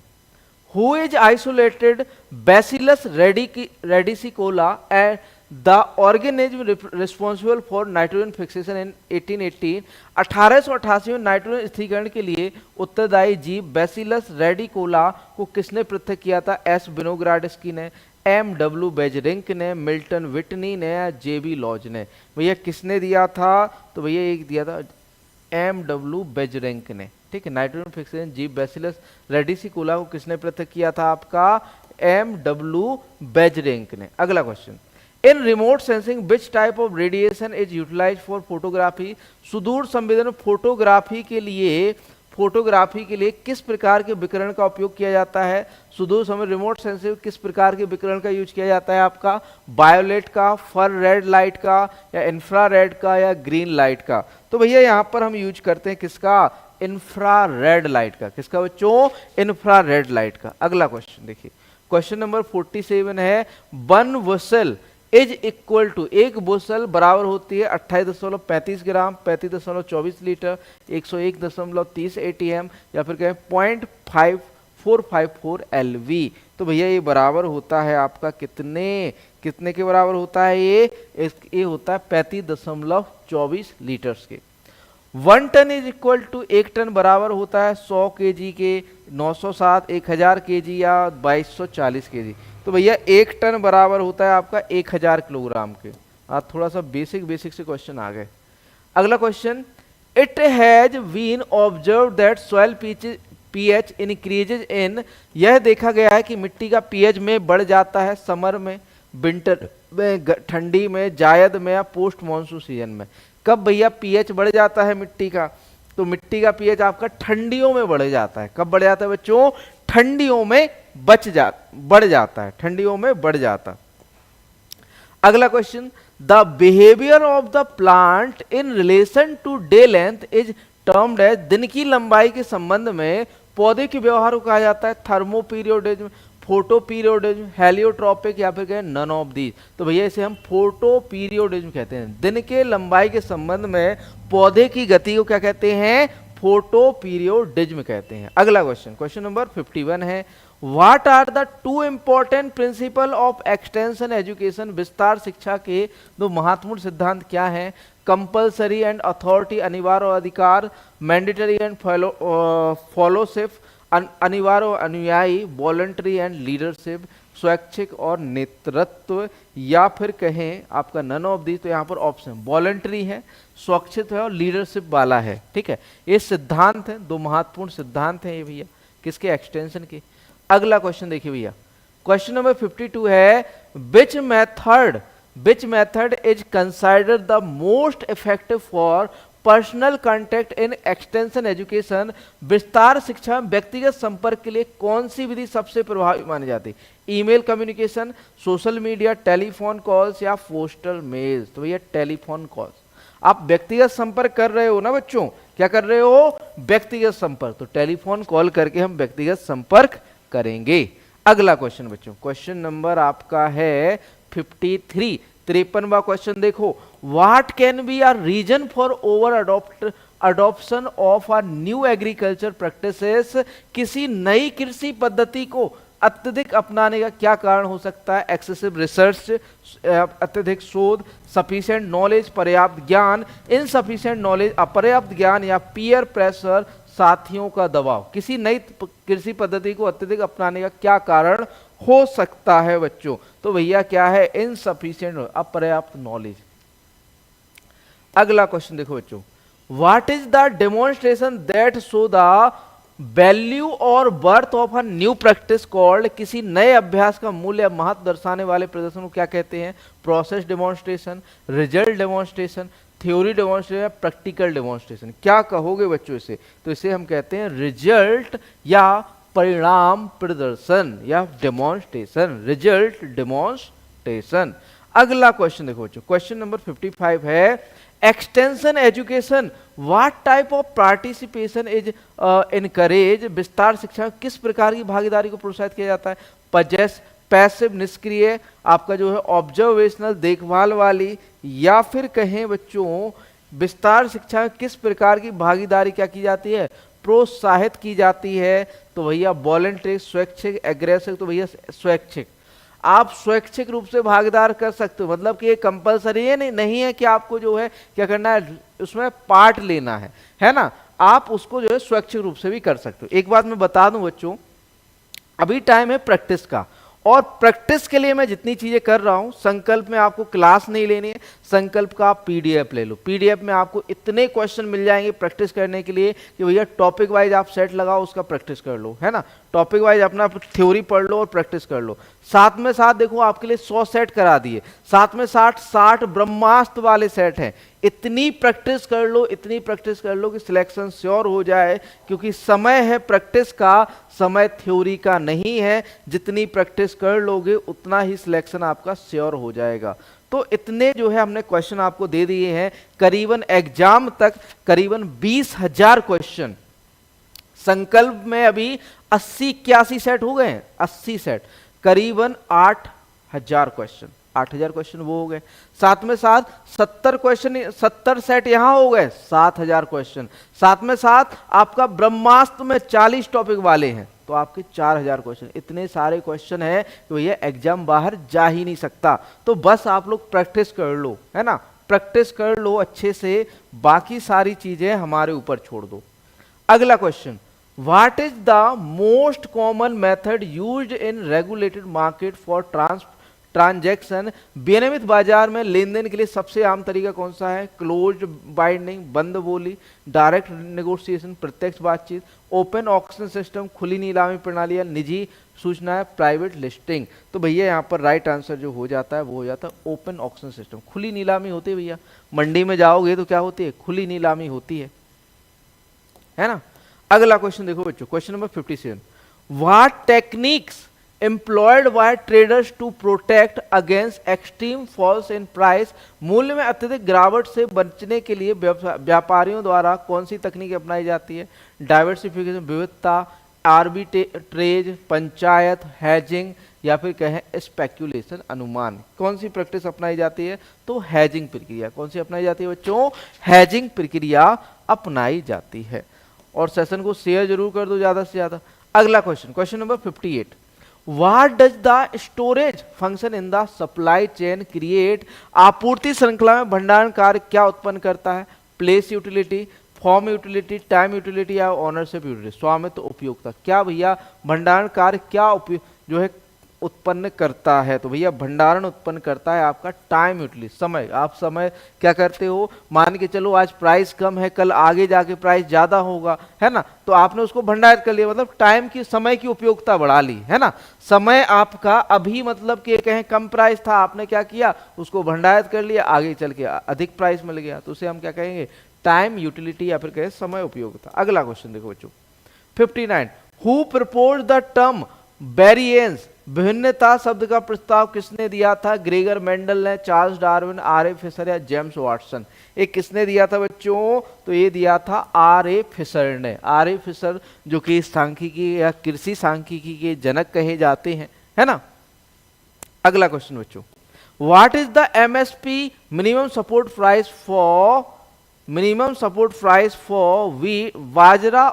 who is isolated Bacillus radicicola and the organism responsible for nitrogen fixation in 1818? 1888 में नाइट्रोजन स्थिरीकरण के लिए उत्तरदायी जीव बैसिलस रेडिकोला को किसने पृथक किया था? एस विनोग्राडस्की ने, एम डब्ल्यू बेजरिंक ने, मिल्टन विटनी ने, या जेबी लॉज ने? भैया किसने दिया था? तो भैया एक दिया था एम डब्ल्यू बेजरिंक ने। ठीक है, नाइट्रोजन फिक्सेशन जीव बैसिलस रेडिसिकोला को किसने पृथक किया था? आपका एम डब्ल्यू बेजरिंक ने। अगला question, in remote sensing which type of radiation is utilise for photography? सुदूर संवेदन फोटोग्राफी के लिए किस प्रकार के विकिरण का उपयोग किया जाता है? सुदूर संवेदन रिमोट सेंसिंग किस प्रकार के विकिरण का यूज किया जाता है? आपका बायोलेट का, फर रेड लाइट का, या इंफ्रारेड का, या ग्रीन लाइट का? तो भैया यहां पर हम यूज करते हैं किसका? इंफ्रारेड लाइट का। किसका बच्चों? इंफ्रारेड लाइट का। अगला क्वेश्चन देखिए, क्वेश्चन नंबर 47 है, वन वसल इज इक्वल टू, एक बोतल बराबर होती है 28.35 ग्राम, 35.24 लीटर, 101.30 एटीएम, या फिर कहें 0.5454 LV। तो भैया ये बराबर होता है आपका कितने के बराबर होता है? ये होता है 35.24 लीटर्स के। 1 टन इज इक्वल टू, एक टन बराबर होता है 100 kg के, 907, 1000 kg या 2240 kg। तो भैया एक टन बराबर होता है आपका 1000 किलोग्राम के। आज थोड़ा सा बेसिक से क्वेश्चन आ गए। अगला question, it has been observe that soil pH increases in, यह देखा गया है कि मिट्टी का पीएच में बढ़ जाता है समर में, विंटर में, ठंडी में, जायद में, या पोस्ट मानसून सीजन में? कब भैया पीएच बढ़ जाता है मिट्टी का? तो मिट्टी का पीएच आपका ठंडियों में बढ़ जाता है। कब बढ़ जाता है बच्चों? ठंडियों में बढ़ जाता है, ठंडियों में बढ़ जाता। अगला question, the behaviour of the plant in relation to day length is termed as, दिन की लंबाई के संबंध में पौधे के व्यवहार को कहा जाता है थर्मो पीरियोडिज्म, फोटो पीरियोडिज्म, हेलियोट्रॉपिक, या फिर कहें नन ऑफ दीज? तो भैया इसे हम फोटो पीरियोडिज्म कहते हैं। दिन के लंबाई के संबंध में पौधे की गति को क्या कहते हैं? फोटो पीरियोडिज्म कहते हैं। अगला क्वेश्चन, क्वेश्चन नंबर 51 है, what are the two important principle of extension education? विस्तार शिक्षा के दो महत्वपूर्ण सिद्धांत क्या हैं? कंपल्सरी एंड अथॉरिटी, अनिवार्य और अधिकार, मैंडेटरी एंड फॉलोशिप, अनिवार्य और अनुयायी, वॉलंटरी एंड लीडरशिप, स्वैच्छिक और नेतृत्व, या फिर कहें आपका नन ऑफ दी, तो यहाँ पर ऑप्शन वॉलंटरी है, स्वैच्छिक है और लीडरशिप वाला है। ठीक है, ये सिद्धांत है, दो महत्वपूर्ण सिद्धांत हैं ये भैया, किसके, एक्सटेंशन के। अगला क्वेश्चन देखिए भैया, क्वेश्चन नंबर 52 है, which method is considered the most effective for personal contact in extension education, विस्तार शिक्षा में व्यक्तिगत संपर्क के लिए कौन सी विधि सबसे प्रभावी मानी जाती है? Email communication, social media, telephone calls या पोस्टल मेल्स? तो भैया टेलीफोन कॉल्स। आप व्यक्तिगत संपर्क कर रहे हो ना बच्चों, क्या कर रहे हो, व्यक्तिगत संपर्क, तो टेलीफोन कॉल करके हम व्यक्तिगत संपर्क करेंगे। अगला क्वेश्चन बच्चों, क्वेश्चन नंबर आपका है 53, 53वां क्वेश्चन देखो, what can be a reason for over adoption of a new agriculture practices, किसी नई कृषि पद्धति को अत्यधिक अपनाने का क्या कारण हो सकता है? एक्सेसिव रिसर्च, अत्यधिक शोध, सफिशिएंट नॉलेज, पर्याप्त ज्ञान, इनसफिशिएंट नॉलेज, अपर्याप्त ज्ञान, या पीयर प्रेशर, साथियों का दबाव। किसी नई कृषि पद्धति को अत्यधिक अपनाने का क्या कारण हो सकता है बच्चों? तो भैया क्या है, इनसफिशिएंट, अपर्याप्त नॉलेज। अगला क्वेश्चन देखो बच्चों, what is the demonstration that show the value और worth of a new practice called, किसी नए अभ्यास का मूल्य या महत्व दर्शाने वाले प्रदर्शन को क्या कहते हैं? Process demonstration, result demonstration, theory demonstration, practical demonstration? क्या कहोगे बच्चों इसे? तो इसे हम कहते हैं रिजल्ट या परिणाम प्रदर्शन या डेमोन्स्ट्रेशन, रिजल्ट डेमोन्स्ट्रेशन। अगला क्वेश्चन देखो बच्चों, क्वेश्चन नंबर 55 है, extension education what type of participation is encourage, विस्तार शिक्षा में किस प्रकार की भागीदारी को प्रोत्साहित किया जाता है? पैसिव निष्क्रिय, आपका जो है ऑब्जर्वेशनल देखभाल वाली, या फिर कहें बच्चों विस्तार शिक्षा में किस प्रकार की भागीदारी क्या की जाती है? प्रोत्साहित की जाती है? तो भैया वॉलंटरी, स्वैच्छिक, एग्रेसिव, तो भैया स्वैच्छिक। आप स्वैच्छिक रूप से भागीदार कर सकते हो, मतलब कि ये कंपलसरी है नहीं है कि आपको जो है क्या करना है, उसमें पार्ट लेना है ना, आप उसको जो है स्वैच्छिक रूप से भी कर सकते हो। एक बात मैं बता दूं बच्चों, अभी टाइम है प्रैक्टिस का, और प्रैक्टिस के लिए मैं जितनी चीजें कर रहा हूं, संकल्प में आपको क्लास नहीं लेनी है, संकल्प का आप पीडीएफ ले लो, पीडीएफ में आपको इतने क्वेश्चन मिल जाएंगे प्रैक्टिस करने के लिए कि भैया टॉपिक वाइज आप सेट लगाओ, उसका प्रैक्टिस कर लो, है ना, टॉपिक वाइज अपना थ्योरी पढ़ लो और प्रैक्टिस कर लो। साथ में साथ देखो आपके लिए 100 सेट करा दिए, साथ में 60 ब्रह्मास्त्र वाले सेट हैं। इतनी प्रैक्टिस कर लो, इतनी प्रैक्टिस कर लो कि सिलेक्शन श्योर हो जाए, क्योंकि समय है प्रैक्टिस का, समय थ्योरी का नहीं है। जितनी प्रैक्टिस कर लोगे उतना ही सिलेक्शन आपका श्योर हो जाएगा। तो इतने जो है हमने क्वेश्चन आपको दे दिए हैं, करीबन एग्जाम तक करीबन 20,000 क्वेश्चन। संकल्प में अभी 80-81 सेट हो गए हैं, 80 सेट, करीबन 8,000 क्वेश्चन, 8,000 क्वेश्चन वो हो गए। साथ में साथ 70 क्वेश्चन, 70 सेट यहां हो गए, 7,000 क्वेश्चन। साथ में साथ आपका ब्रह्मास्त्र में 40 टॉपिक वाले हैं, तो आपके 4,000 क्वेश्चन। इतने सारे क्वेश्चन है कि भैया एग्जाम बाहर जा ही नहीं सकता। तो बस आप लोग प्रैक्टिस कर लो, है ना, प्रैक्टिस कर लो अच्छे से, बाकी सारी चीजें हमारे ऊपर छोड़ दो। अगला question, what is the most common method used in regulated market for transaction, विनियमित बाजार में लेन देन के लिए सबसे आम तरीका कौन सा है? क्लोज्ड बाइंडिंग, बंद बोली, डायरेक्ट नेगोशिएशन, प्रत्यक्ष बातचीत, ओपन ऑक्शन सिस्टम, खुली नीलामी प्रणाली, या निजी सूचना, प्राइवेट लिस्टिंग? तो भैया यहाँ पर राइट आंसर जो हो जाता है वो हो जाता है ओपन ऑक्शन सिस्टम। खुली नीलामी होती है भैया, मंडी में जाओगे तो क्या होती है? खुली नीलामी होती है ना। अगला क्वेश्चन देखो बच्चों, question number 57, what techniques employed by traders to protect against extreme falls in price, मूल्य में अत्यधिक गिरावट से बचने के लिए व्यापारियों द्वारा कौन सी तकनीक अपनाई जाती है? डाइवर्सिफिकेशन, विविधता, आर्बिट्रेज, पंचायत, हैजिंग, या फिर कहें स्पेक्यूलेशन, अनुमान? कौन सी प्रैक्टिस अपनाई जाती है? तो हैजिंग प्रक्रिया। कौन सी अपनाई जाती है बच्चों? हैजिंग प्रक्रिया अपनाई जाती है। और सेशन को शेयर जरूर कर दो ज्यादा से ज्यादा। अगला question, question number 58, What does the storage function in the supply chain create? आपूर्ति श्रृंखला में भंडारण कार्य क्या उत्पन्न करता है? Place utility, form utility, time utility, या ओनरशिप यूटिलिटी, स्वामित्व उपयोगिता? क्या भैया भंडारण कार्य क्या जो है उत्पन्न करता है? तो भैया भंडारण उत्पन्न करता है आपका टाइम यूटिलिटी, समय। आप समय क्या करते हो, मान के चलो आज प्राइस कम है, कल आगे जाके प्राइस ज्यादा होगा, है ना, तो आपने उसको भंडारित कर लिया, मतलब टाइम की, समय की उपयोगिता बढ़ा ली, है ना। समय आपका अभी मतलब कि कहें कम प्राइस था, आपने क्या किया, उसको भंडारित कर लिया, आगे चल के अधिक प्राइस मिल गया, तो उसे हम क्या कहेंगे, टाइम यूटिलिटी या फिर कहें समय उपयोगिता। अगला क्वेश्चन देखो बच्चों 59, who propose the term variance, विभिन्नता शब्द का प्रस्ताव किसने दिया था? ग्रेगर मेंडल ने, चार्ल्स डार्विन, आर.ए. फिशर या जेम्स वाटसन? एक किसने दिया था बच्चों? तो ये दिया था आर.ए. फिशर ने। आर.ए. फिशर जो कि सांख्यिकी या कृषि सांख्यिकी के जनक कहे जाते हैं, है ना। अगला क्वेश्चन बच्चों, what is the MSP, minimum support price for we bajra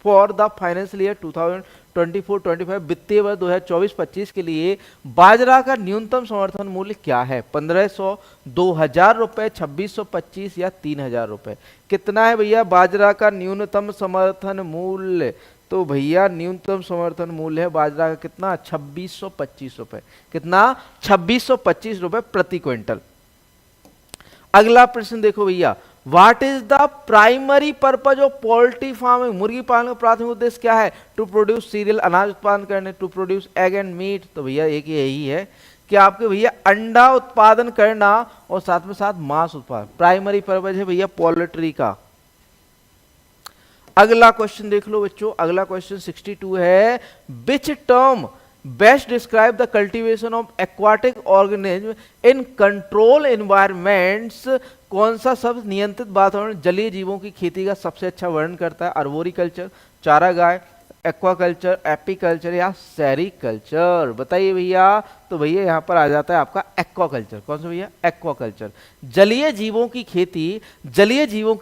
for the financial year 2024-25 वित्तीय वर्ष 2024-25 के लिए बाजरा का न्यूनतम समर्थन मूल्य क्या है? 1500, 2000 रुपए, 2625 या 3000 रुपए? कितना है भैया बाजरा का न्यूनतम समर्थन मूल्य? तो भैया न्यूनतम समर्थन मूल्य है बाजरा का कितना? 2625 रुपए। कितना? 2625 रुपए प्रति क्विंटल। अगला प्रश्न देखो भैया, what is the primary purpose of poultry farming, मुर्गी पालन का प्राथमिक उद्देश्य क्या है? टू प्रोड्यूस सीरियल, अनाज उत्पादन करने, to produce egg and meat. तो भैया एक यही है कि आपके भैया अंडा उत्पादन करना और साथ में साथ मांस उत्पादन, प्राइमरी पर्पज है भैया पोल्ट्री का। अगला क्वेश्चन देख लो बच्चों, अगला क्वेश्चन 62 है, which term best describe the cultivation of aquatic organism in control environments? कौन सा शब्द नियंत्रित वातावरण जलीय जीवों की खेती का सबसे अच्छा वर्णन करता है? अर्बोरिकल्चर, चारागाह, एक्वाकल्चर, एपीकल्चर या सेरिकल्चर? बताइए भैया। तो भैया यहाँ पर आ जाता है आपका एक्वाकल्चर। कौन सा भैया? एक्वाकल्चर। जलीय जीवों की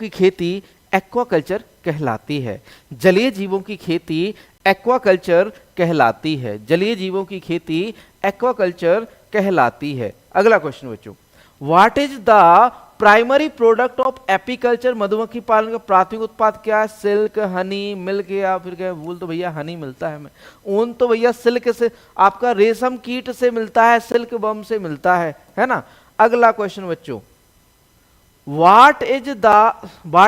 खेती एक्वाकल्चर कहलाती है। जलीय जीवों की खेती एक्वाकल्चर कहलाती है। जलीय जीवों की खेती एक्वाकल्चर कहलाती है। अगला क्वेश्चन बच्चों, what is the primary product of apiculture, मधुमक्खी पालन का प्राथमिक उत्पाद क्या है? सिल्क, हनी, मिल्क या फिर क्या? वूल तो भैया हनी मिलता है हमें। ऊन तो भैया सिल्क से, आपका रेशम कीट से मिलता है, सिल्क बम से मिलता है ना। अगला क्वेश्चन बच्चों, व्हाट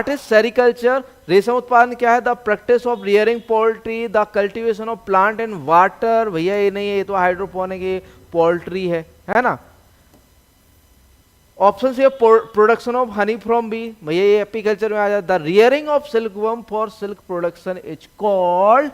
इज सेरिकल्चर, रेशम उत्पादन क्या है? The practice of rearing poultry, the cultivation of plant and water. भैया ये नहीं है, ये तो हाइड्रोपोनिक, ये पोल्ट्री है ना। Option C production of honey from bee, भैया ये एपीकल्चर में आ जाता है। The rearing of silkworm for silk production is called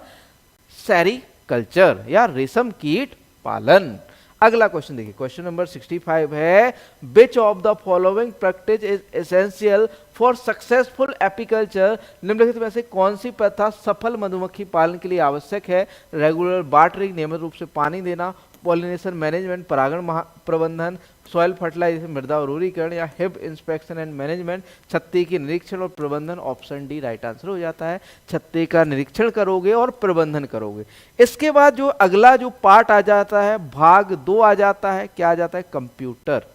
sericulture या रेशम कीट पालन। अगला क्वेश्चन देखिए, क्वेश्चन नंबर 65 है, which of the following practice is essential for successful apiculture? निम्नलिखित में से कौन सी प्रथा सफल मधुमक्खी पालन के लिए आवश्यक है? रेगुलर वाटरिंग, नियमित रूप से पानी देना, पॉलिनेशन मैनेजमेंट, परागण प्रबंधन, सॉइल फर्टिलाइजेशन, मृदा उर्वरीकरण या हिब इंस्पेक्शन एंड मैनेजमेंट, छत्ते की निरीक्षण और प्रबंधन? ऑप्शन डी राइट आंसर हो जाता है। छत्ते का निरीक्षण करोगे और प्रबंधन करोगे। इसके बाद जो अगला जो पार्ट आ जाता है, भाग 2 आ जाता है, क्या आ जाता है? कंप्यूटर।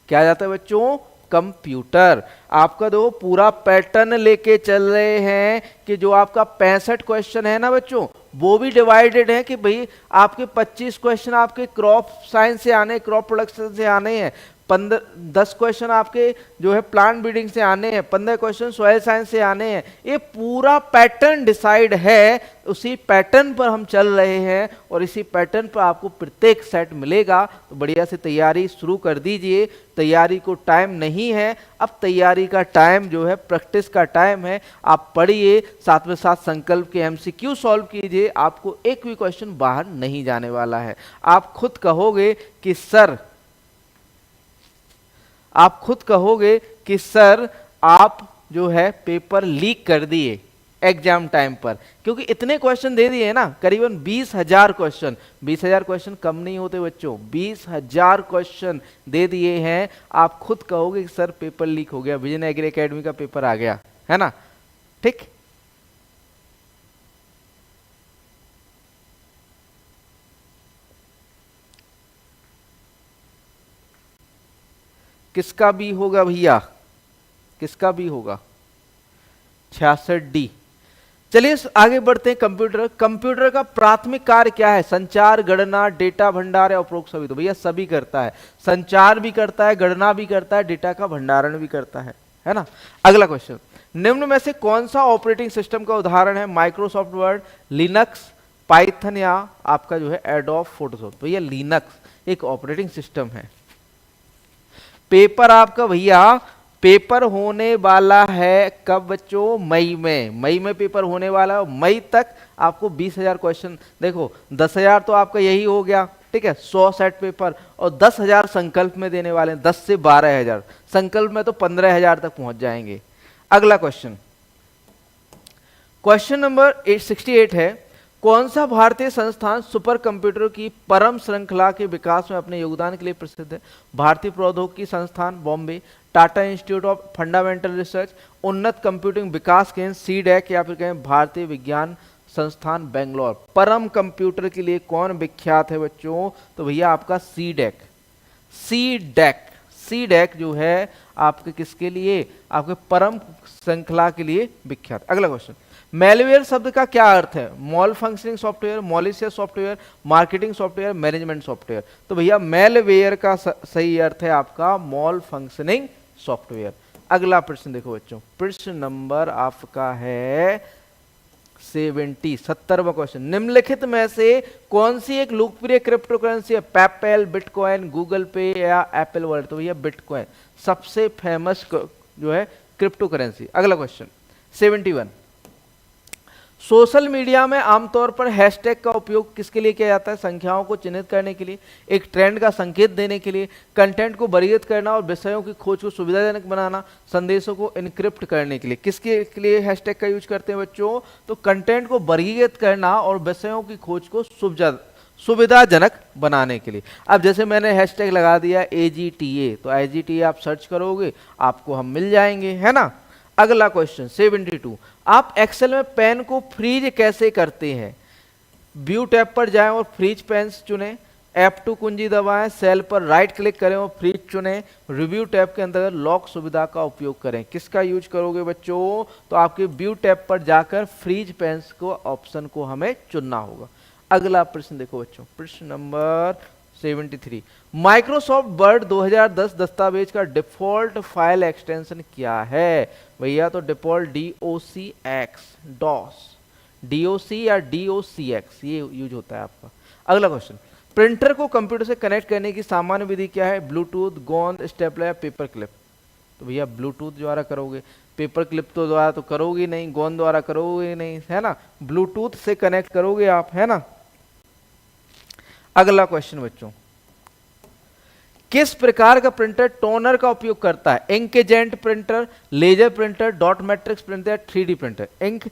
क्या आ जाता है बच्चों? कंप्यूटर। आपका दो पूरा पैटर्न लेके चल रहे हैं कि जो आपका 65 क्वेश्चन है ना बच्चों, वो भी डिवाइडेड है कि भाई आपके 25 क्वेश्चन आपके क्रॉप साइंस से आने, क्रॉप प्रोडक्शन से आने हैं, 10 क्वेश्चन आपके जो है प्लांट ब्रीडिंग से आने हैं, 15 क्वेश्चन सॉइल साइंस से आने हैं। ये पूरा पैटर्न डिसाइड है, उसी पैटर्न पर हम चल रहे हैं और इसी पैटर्न पर आपको प्रत्येक सेट मिलेगा। तो बढ़िया से तैयारी शुरू कर दीजिए। तैयारी को टाइम नहीं है, अब तैयारी का टाइम जो है प्रैक्टिस का टाइम है। आप पढ़िए, साथ में साथ संकल्प के एमसीक्यू सॉल्व कीजिए, आपको एक भी क्वेश्चन बाहर नहीं जाने वाला है। आप खुद कहोगे कि सर आप जो है पेपर लीक कर दिए एग्जाम टाइम पर, क्योंकि इतने क्वेश्चन दे दिए ना, करीबन 20,000 क्वेश्चन। 20,000 क्वेश्चन कम नहीं होते बच्चों, 20,000 क्वेश्चन दे दिए हैं। आप खुद कहोगे कि सर पेपर लीक हो गया, विजन एग्री एकेडमी का पेपर आ गया, है ना। ठीक, किसका भी होगा भैया? किसका भी होगा? 66 डी। चलिए आगे बढ़ते हैं। कंप्यूटर, कंप्यूटर का प्राथमिक कार्य क्या है? संचार, गणना, डेटा भंडार या उपरोक्त सभी? तो भैया सभी करता है, संचार भी करता है, गणना भी करता है, डेटा का भंडारण भी करता है ना। अगला क्वेश्चन, निम्न में से कौन सा ऑपरेटिंग सिस्टम का उदाहरण है? माइक्रोसॉफ्ट वर्ड, लिनक्स, पाइथन या आपका जो है एडोब फोटोशॉप? भैया लिनक्स एक ऑपरेटिंग सिस्टम है। पेपर आपका भैया पेपर होने वाला है कब बच्चों? मई में। मई में पेपर होने वाला है। मई तक आपको 20,000 क्वेश्चन, देखो 10,000 तो आपका यही हो गया, ठीक है, 100 सेट पेपर, और 10,000 संकल्प में देने वाले हैं, 10 से 12,000, संकल्प में तो 15,000 तक पहुंच जाएंगे। अगला क्वेश्चन, क्वेश्चन नंबर 68 है, कौन सा भारतीय संस्थान सुपर कंप्यूटर की परम श्रृंखला के विकास में अपने योगदान के लिए प्रसिद्ध है? भारतीय प्रौद्योगिकी संस्थान Bombay, Tata institute of fundamental research, उन्नत कंप्यूटिंग विकास केंद्र सीडैक, या फिर कहें भारतीय विज्ञान संस्थान बेंगलोर। परम कंप्यूटर के लिए कौन विख्यात है बच्चों? तो भैया आपका सीडैक। सीडैक, सीडैक जो है आपके किसके लिए? आपके परम श्रृंखला के लिए विख्यात। अगला क्वेश्चन, मैलवेयर शब्द का क्या अर्थ है? Malfunctioning software, malicious software, marketing software, management software? तो भैया मेलवेयर का सही अर्थ है आपका मॉल फंक्शनिंग सॉफ्टवेयर। अगला प्रश्न देखो बच्चों, प्रश्न नंबर आपका है 70वां क्वेश्चन, निम्नलिखित में से कौन सी एक लोकप्रिय क्रिप्टो करेंसी है? पेपैल, बिटकॉइन, गूगल पे या एप्पल वॉलेट? तो भैया बिटकॉइन सबसे फेमस जो है क्रिप्टो करेंसी। अगला क्वेश्चन 71, सोशल मीडिया में आमतौर पर हैशटैग का उपयोग किसके लिए किया जाता है? संख्याओं को चिन्हित करने के लिए, एक ट्रेंड का संकेत देने के लिए, कंटेंट को वर्गीकृत करना और विषयों की खोज को सुविधाजनक बनाना, संदेशों को इनक्रिप्ट करने के लिए। किसके लिए हैशटैग का यूज करते हैं बच्चों? तो कंटेंट को वर्गीकृत करना और विषयों की खोज को सुविधाजनक बनाने के लिए। अब जैसे मैंने हैशटैग लगा दिया AGTA, तो AGTA आप सर्च करोगे आपको हम मिल जाएंगे, है ना। अगला क्वेश्चन 72, आप एक्सेल में पेन को फ्रीज कैसे करते हैं? व्यू टैब पर जाएं और फ्रीज पेन्स चुनें, F2 कुंजी दबाएं, सेल पर राइट क्लिक करें और फ्रीज चुनें, रिव्यू टैब के अंदर लॉक सुविधा का उपयोग करें। किसका यूज करोगे बच्चों? तो आपके व्यू टैब पर जाकर फ्रीज पेन्स को ऑप्शन को हमें चुनना होगा। अगला प्रश्न देखो बच्चों, प्रश्न नंबर 73, माइक्रोसॉफ्ट वर्ड 2010 दस्तावेज का डिफॉल्ट फाइल एक्सटेंशन क्या है? भैया तो डिफॉल्ट DOC या DOCX ये यूज होता है आपका। अगला क्वेश्चन, प्रिंटर को कंप्यूटर से कनेक्ट करने की सामान्य विधि क्या है? ब्लूटूथ, गोंद, स्टेपलर या पेपर क्लिप? तो भैया ब्लूटूथ द्वारा करोगे, पेपर क्लिप तो द्वारा तो करोगे नहीं, गोंद द्वारा करोगे नहीं, है ना, ब्लूटूथ से कनेक्ट करोगे आप, है ना। अगला क्वेश्चन बच्चों, किस प्रकार का प्रिंटर टोनर का उपयोग करता है? Inkjet printer, laser printer, dot matrix printer, 3D printer? Ink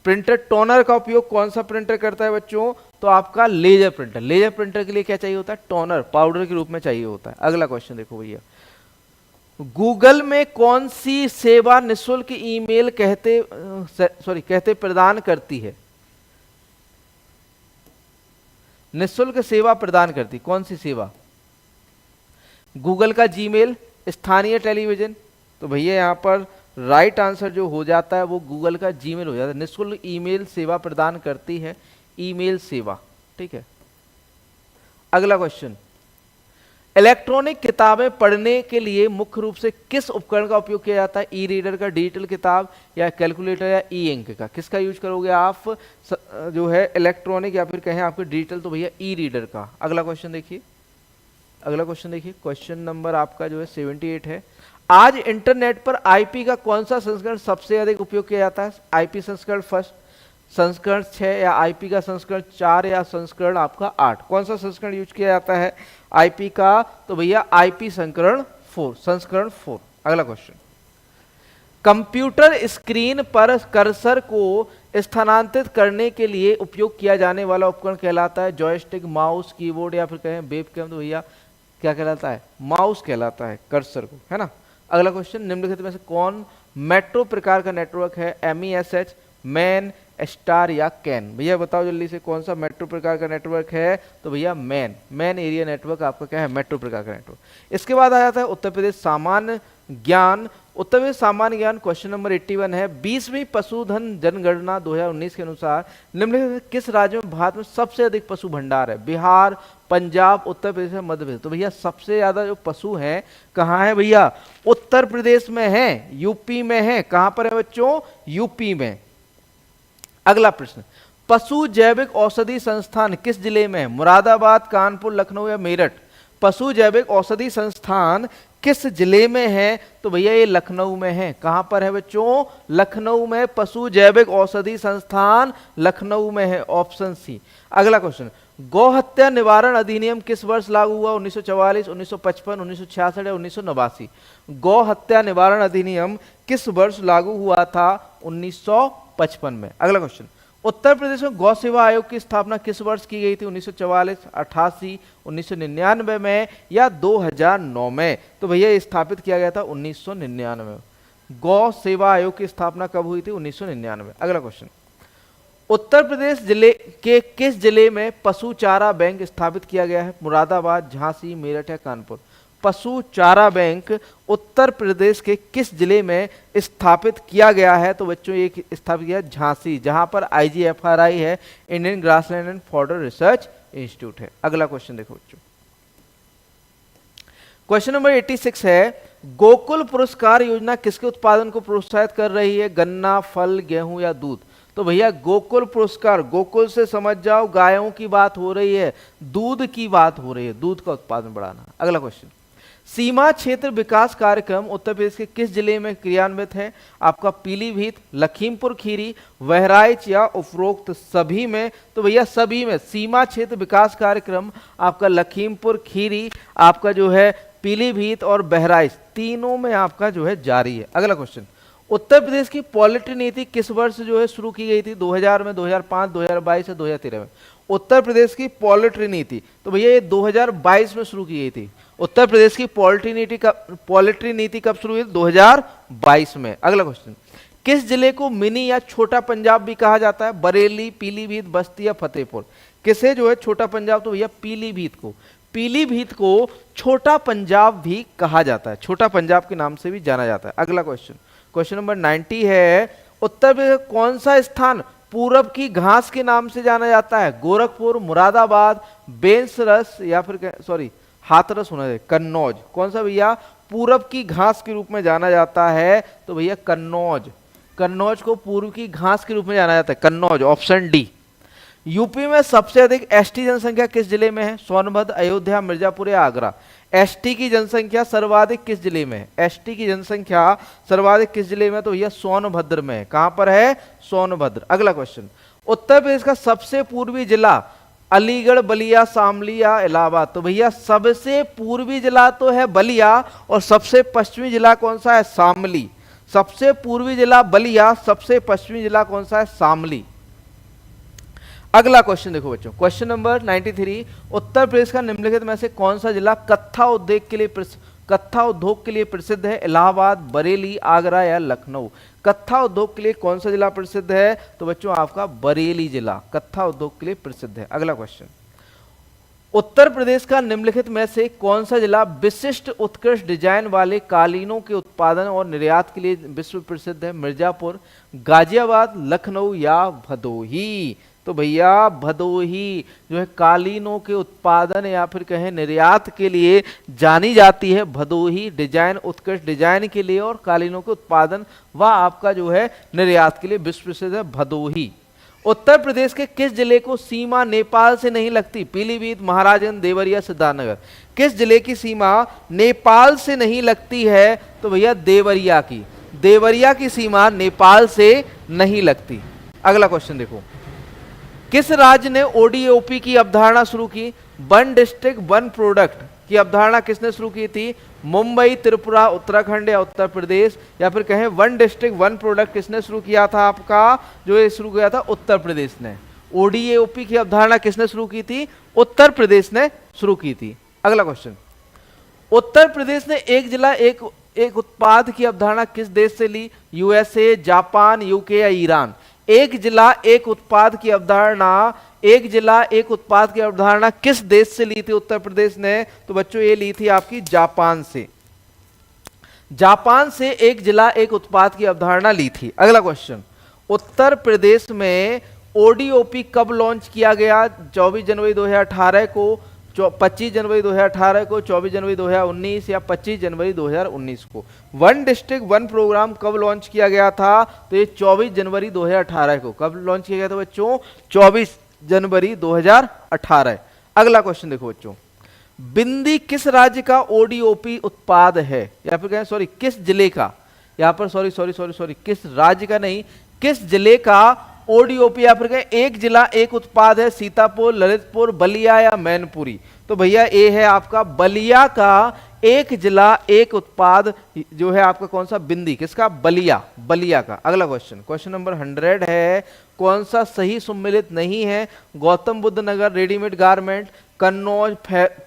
printer toner का उपयोग कौन सा प्रिंटर करता है बच्चों? तो आपका लेजर प्रिंटर। लेजर प्रिंटर के लिए क्या चाहिए होता है? टोनर, पाउडर के रूप में चाहिए होता है। अगला क्वेश्चन देखो भैया, गूगल में कौन सी सेवा निःशुल्क ईमेल कहते प्रदान करती है? निःशुल्क सेवा प्रदान करती कौन सी सेवा? गूगल का जीमेल, स्थानीय टेलीविजन? तो भैया यहां पर राइट आंसर जो हो जाता है वो गूगल का जीमेल हो जाता है। निःशुल्क ईमेल सेवा प्रदान करती है ईमेल सेवा, ठीक है। अगला क्वेश्चन, इलेक्ट्रॉनिक किताबें पढ़ने के लिए मुख्य रूप से किस उपकरण का उपयोग किया जाता है? ई रीडर का, डिजिटल किताब या कैलकुलेटर या ई इंक का? किसका यूज करोगे आप जो है इलेक्ट्रॉनिक या फिर कहें आपके डिजिटल? तो भैया ई रीडर का। अगला क्वेश्चन देखिए, अगला क्वेश्चन देखिए, क्वेश्चन नंबर आपका जो है 78 है, आज इंटरनेट पर आईपी का कौन सा संस्करण सबसे अधिक उपयोग किया जाता है? आईपी संस्करण फर्स्ट, संस्करण 6 या आईपी का संस्करण 4 या संस्करण आपका 8? कौन सा संस्करण यूज किया जाता है आईपी का? तो भैया आईपी संस्करण 4। अगला क्वेश्चन, कंप्यूटर स्क्रीन पर कर्सर को स्थानांतरित करने के लिए उपयोग किया जाने वाला उपकरण कहलाता है जॉयस्टिक, माउस, कीबोर्ड या फिर कहें वेबकैम? तो भैया क्या कहलाता है? माउस कहलाता है कर्सर को, है ना। अगला क्वेश्चन, निम्नलिखित में से कौन मेट्रो प्रकार का नेटवर्क है? MESH, मैन, स्टार या कैन? भैया बताओ जल्दी से, कौन सा मेट्रो प्रकार का नेटवर्क है? तो भैया मैन एरिया नेटवर्क आपका क्या है? मेट्रो प्रकार का नेटवर्क। इसके बाद आ जाता है उत्तर प्रदेश सामान्य ज्ञान उत्तर प्रदेश सामान्य ज्ञान क्वेश्चन नंबर 81 है, 20वीं पशुधन जनगणना 2019 के अनुसार निम्नलिखित में किस राज्य में भारत में सबसे अधिक पशु भंडार है? बिहार, पंजाब, उत्तर प्रदेश या मध्य प्रदेश? तो भैया सबसे ज्यादा जो पशु हैं कहाँ है भैया? उत्तर प्रदेश में है, यूपी में है। कहां पर है बच्चों? यूपी में। अगला प्रश्न, पशु जैविक औषधि संस्थान किस जिले में है? मुरादाबाद, कानपुर, लखनऊ या मेरठ? पशु जैविक औषधि संस्थान किस जिले में है? तो भैया ये लखनऊ में है। कहां पर है बच्चों? लखनऊ में। पशु जैविक औषधि संस्थान लखनऊ में है, ऑप्शन सी। अगला क्वेश्चन, गौ हत्या निवारण अधिनियम किस वर्ष लागू हुआ? 1944, 1955, 1966 या 1989? गौ हत्या निवारण अधिनियम किस वर्ष लागू हुआ था? 1955 में। अगला क्वेश्चन, उत्तर प्रदेश में गौ सेवा आयोग की स्थापना किस वर्ष की गई थी? 1944, 88, 1999 में या 2009 में? तो भैया ये स्थापित किया गया था 1999 में। गौ सेवा आयोग की स्थापना कब हुई थी? 1999। अगला क्वेश्चन, उत्तर प्रदेश जिले के किस जिले में पशु चारा बैंक स्थापित किया गया है? मुरादाबाद, झांसी, मेरठ या कानपुर? पशु चारा बैंक उत्तर प्रदेश के किस जिले में स्थापित किया गया है? तो बच्चों ये स्थापित किया झांसी, जहां पर IGFRI है, Indian grassland and fodder research institute है। अगला क्वेश्चन देखो बच्चों, क्वेश्चन नंबर 86 है, गोकुल पुरस्कार योजना किसके उत्पादन को प्रोत्साहित कर रही है? गन्ना, फल, गेहूं या दूध? तो भैया गोकुल पुरस्कार, गोकुल से समझ जाओ गायों की बात हो रही है, दूध की बात हो रही है, दूध का उत्पादन बढ़ाना। अगला क्वेश्चन, सीमा क्षेत्र विकास कार्यक्रम उत्तर प्रदेश के किस जिले में क्रियान्वित है? आपका पीलीभीत, लखीमपुर खीरी, बहराइच या उपरोक्त सभी में? तो भैया सभी में। सीमा क्षेत्र विकास कार्यक्रम आपका लखीमपुर खीरी, आपका जो है पीलीभीत और बहराइच, तीनों में आपका जो है जारी है। अगला क्वेश्चन, उत्तर प्रदेश की पॉलिटी नीति किस वर्ष जो है शुरू की गई थी? 2000 में, 2005, 2022 या 2013 में? उत्तर प्रदेश की पॉलिटी नीति, तो भैया ये 2022 में शुरू की गई थी। उत्तर प्रदेश की पॉलिटी नीति कब शुरू हुई? 2022 में। अगला क्वेश्चन, किस जिले को मिनी या छोटा पंजाब भी कहा जाता है? बरेली, पीलीभीत, बस्ती या फतेहपुर? किसे जो है छोटा पंजाब? तो भैया पीलीभीत को। पीलीभीत को छोटा पंजाब भी कहा जाता है, छोटा पंजाब के नाम से भी जाना जाता है। अगला क्वेश्चन, क्वेश्चन नंबर 90 है, उत्तर प्रदेश कौन सा स्थान पूरब की घास के नाम से जाना जाता है? गोरखपुर, मुरादाबाद, बेंसरस या फिर हाथरस होना है, कन्नौज? कौन सा भैया पूरब की घास के रूप में जाना जाता है? तो भैया कन्नौज। कन्नौज को पूर्व की घास के रूप में जाना जाता है, कन्नौज, ऑप्शन डी। यूपी में सबसे अधिक एसटी जनसंख्या किस जिले में है? सोनभद्र, अयोध्या, मिर्जापुर या आगरा? एसटी की जनसंख्या सर्वाधिक किस जिले में है? एसटी की जनसंख्या सर्वाधिक किस जिले में? तो भैया सोनभद्र में। कहां पर है? सोनभद्र। अगला क्वेश्चन, उत्तर प्रदेश का सबसे पूर्वी जिला अलीगढ़, बलिया, शामली या इलाहाबाद? तो भैया सबसे पूर्वी जिला तो है बलिया और सबसे पश्चिमी जिला कौन सा है? शामली। सबसे पूर्वी जिला बलिया, सबसे पश्चिमी जिला कौन सा है? शामली। अगला क्वेश्चन देखो बच्चों, क्वेश्चन नंबर 93, उत्तर प्रदेश का निम्नलिखित में से कौन सा जिला कत्था उद्योग के लिए प्रसिद्ध है? इलाहाबाद, बरेली, आगरा या लखनऊ? कत्था उद्योग के लिए कौन सा जिला प्रसिद्ध है? तो बच्चों आपका बरेली जिला कत्था उद्योग के लिए प्रसिद्ध है। अगला क्वेश्चन, उत्तर प्रदेश का निम्नलिखित में से कौन सा जिला विशिष्ट उत्कृष्ट डिजाइन वाले कालीनों के उत्पादन और निर्यात के लिए विश्व प्रसिद्ध है? मिर्जापुर, गाजियाबाद, लखनऊ या भदोही? तो भैया भदोही जो है कालीनों के उत्पादन या फिर कहें निर्यात के लिए जानी जाती है। भदोही डिजाइन, उत्कृष्ट डिजाइन के लिए और कालीनों के उत्पादन व आपका जो है निर्यात के लिए विश्व प्रसिद्ध है भदोही। उत्तर प्रदेश के किस जिले को सीमा नेपाल से नहीं लगती? पीलीभीत, महाराजगंज, देवरिया, सिद्धार्थनगर? किस जिले की सीमा नेपाल से नहीं लगती है? तो भैया देवरिया की। देवरिया की सीमा नेपाल से नहीं लगती। अगला क्वेश्चन देखो, किस राज्य ने ओडीओपी की अवधारणा शुरू की? वन डिस्ट्रिक्ट वन प्रोडक्ट की अवधारणा किसने शुरू की थी? मुंबई, त्रिपुरा, उत्तराखंड या उत्तर प्रदेश? या फिर कहें वन डिस्ट्रिक्ट वन प्रोडक्ट किसने शुरू किया था? आपका जो ये शुरू किया था उत्तर प्रदेश ने। ओडीओपी की अवधारणा किसने शुरू की थी? उत्तर प्रदेश ने शुरू की थी। अगला क्वेश्चन, उत्तर प्रदेश ने एक जिला एक उत्पाद की अवधारणा किस देश से ली? यूएसए, जापान, यूके या ईरान? एक जिला एक उत्पाद की अवधारणा, एक जिला एक उत्पाद की अवधारणा किस देश से ली थी उत्तर प्रदेश ने? तो बच्चों ये ली थी आपकी जापान से। जापान से एक जिला एक उत्पाद की अवधारणा ली थी। अगला क्वेश्चन, उत्तर प्रदेश में ओडीओपी कब लॉन्च किया गया? 24 जनवरी 2018 को, 25 जनवरी 2018 को, 24 जनवरी 2019 या 25 जनवरी 2019 को? वन डिस्ट्रिक्ट वन प्रोग्राम कब लॉन्च किया गया था? तो ये 24 जनवरी 2018 को। कब लॉन्च किया गया था बच्चों? 24 जनवरी 2018। अगला क्वेश्चन देखो बच्चों, बिंदी किस राज्य का ओडीओपी उत्पाद है? या फिर कहें सॉरी किस जिले का, यहां पर सॉरी किस राज्य का नहीं, किस जिले का ओडीओपी या फिर कहें एक जिला एक उत्पाद है? सीतापुर, ललितपुर, बलिया या मैनपुरी? तो भैया ये है आपका बलिया का एक जिला एक उत्पाद जो है आपका कौन सा? बिंदी। किसका? बलिया, बलिया का। अगला क्वेश्चन, क्वेश्चन नंबर 100 है, कौन सा सही सम्मिलित नहीं है? गौतम बुद्ध नगर रेडीमेड गारमेंट, कन्नौज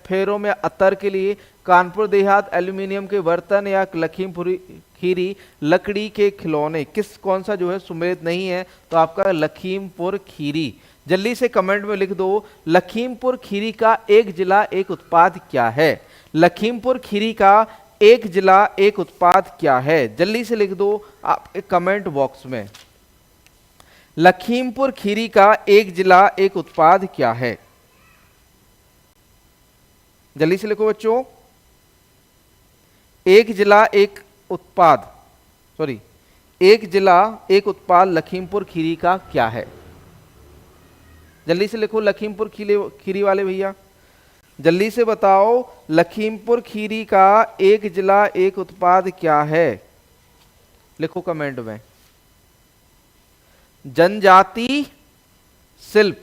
फेरों में अतर के लिए, कानपुर देहात एल्यूमिनियम के बर्तन या लखीमपुरी खीरी लकड़ी के खिलौने? किस कौन सा जो है सम्मिलित नहीं है? तो आपका लखीमपुर खीरी। जल्दी से कमेंट में लिख दो, लखीमपुर खीरी का एक जिला एक उत्पाद क्या है? लखीमपुर खीरी का एक जिला एक उत्पाद क्या है? जल्दी से लिख दो आप कमेंट बॉक्स में, लखीमपुर खीरी का एक जिला एक उत्पाद क्या है? जल्दी से लिखो बच्चों, एक जिला एक उत्पाद, सॉरी एक जिला एक उत्पाद लखीमपुर खीरी का क्या है? जल्दी से लिखो लखीमपुर खीरी वाले भैया, जल्दी से बताओ लखीमपुर खीरी का एक जिला एक उत्पाद क्या है? लिखो कमेंट में। जनजाति शिल्प,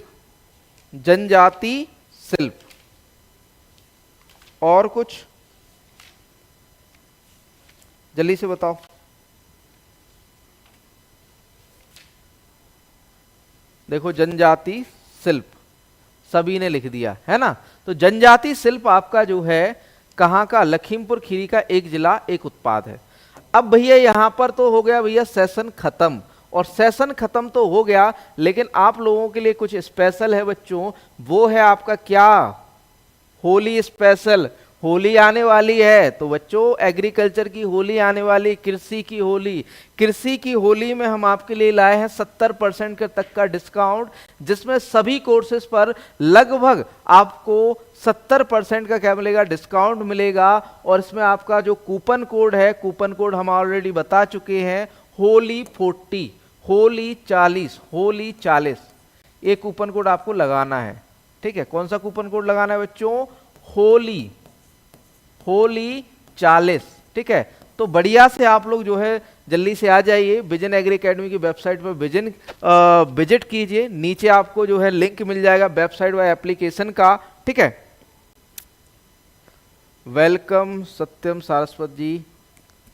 जनजाति शिल्प। और कुछ? जल्दी से बताओ। देखो जनजाति शिल्प सभी ने लिख दिया है ना। तो जनजाति शिल्प आपका जो है कहां का? लखीमपुर खीरी का एक जिला एक उत्पाद है। अब भैया यहां पर तो हो गया भैया सेशन खत्म, और सेशन खत्म तो हो गया, लेकिन आप लोगों के लिए कुछ स्पेशल है बच्चों। वो है आपका क्या? होली स्पेशल। होली आने वाली है तो बच्चों एग्रीकल्चर की होली आने वाली, कृषि की होली। कृषि की होली में हम आपके लिए लाए हैं 70% तक का डिस्काउंट, जिसमें सभी कोर्सेज पर लगभग आपको 70% का क्या मिलेगा? डिस्काउंट मिलेगा। और इसमें आपका जो कूपन कोड है, कूपन कोड हम ऑलरेडी बता चुके हैं, होली 40, होली 40, होली 40, ये कूपन कोड आपको लगाना है। ठीक है, कौन सा कूपन कोड लगाना है बच्चों? होली, होली 40। ठीक है, तो बढ़िया से आप लोग जो है जल्दी से आ जाइए, विजन एग्री एकेडमी की वेबसाइट पर विजिट कीजिए। नीचे आपको जो है लिंक मिल जाएगा वेबसाइट व एप्लीकेशन का। ठीक है, वेलकम सत्यम सारस्वत जी,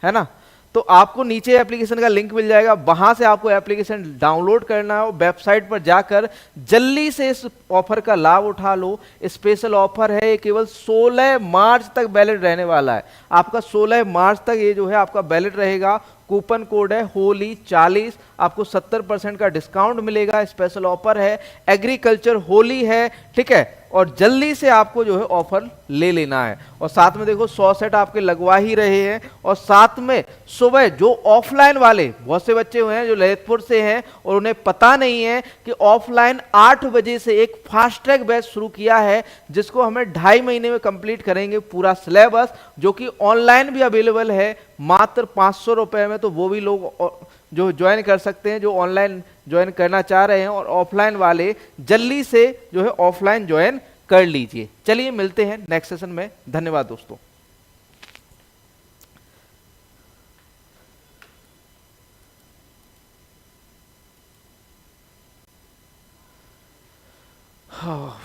है ना। तो आपको नीचे एप्लीकेशन का लिंक मिल जाएगा, वहां से आपको एप्लीकेशन डाउनलोड करना है। वेबसाइट पर जाकर जल्दी से इस ऑफर का लाभ उठा लो। स्पेशल ऑफर है, ये केवल 16 मार्च तक वैलिड रहने वाला है। आपका 16 मार्च तक ये जो है आपका वैलिड रहेगा। कूपन कोड है होली 40, आपको 70% का डिस्काउंट मिलेगा। स्पेशल ऑफर है, एग्रीकल्चर होली है। ठीक है, और जल्दी से आपको जो है ऑफर ले लेना है। और साथ में देखो 100 सेट आपके लगवा ही रहे हैं। और साथ में सुबह जो ऑफलाइन वाले बहुत से बच्चे हुए हैं जो ललितपुर से हैं और उन्हें पता नहीं है कि ऑफलाइन 8 बजे से एक फास्ट ट्रैक बैच शुरू किया है, जिसको हमें 2.5 महीने में कंप्लीट करेंगे पूरा सिलेबस, जो कि ऑनलाइन भी अवेलेबल है मात्र 500 रुपए में। तो वो भी लोग जो ज्वाइन कर सकते हैं, जो ऑनलाइन ज्वाइन करना चाह रहे हैं, और ऑफलाइन वाले जल्दी से जो है ऑफलाइन ज्वाइन कर लीजिए। चलिए मिलते हैं नेक्स्ट सेशन में। धन्यवाद दोस्तों। हाँ।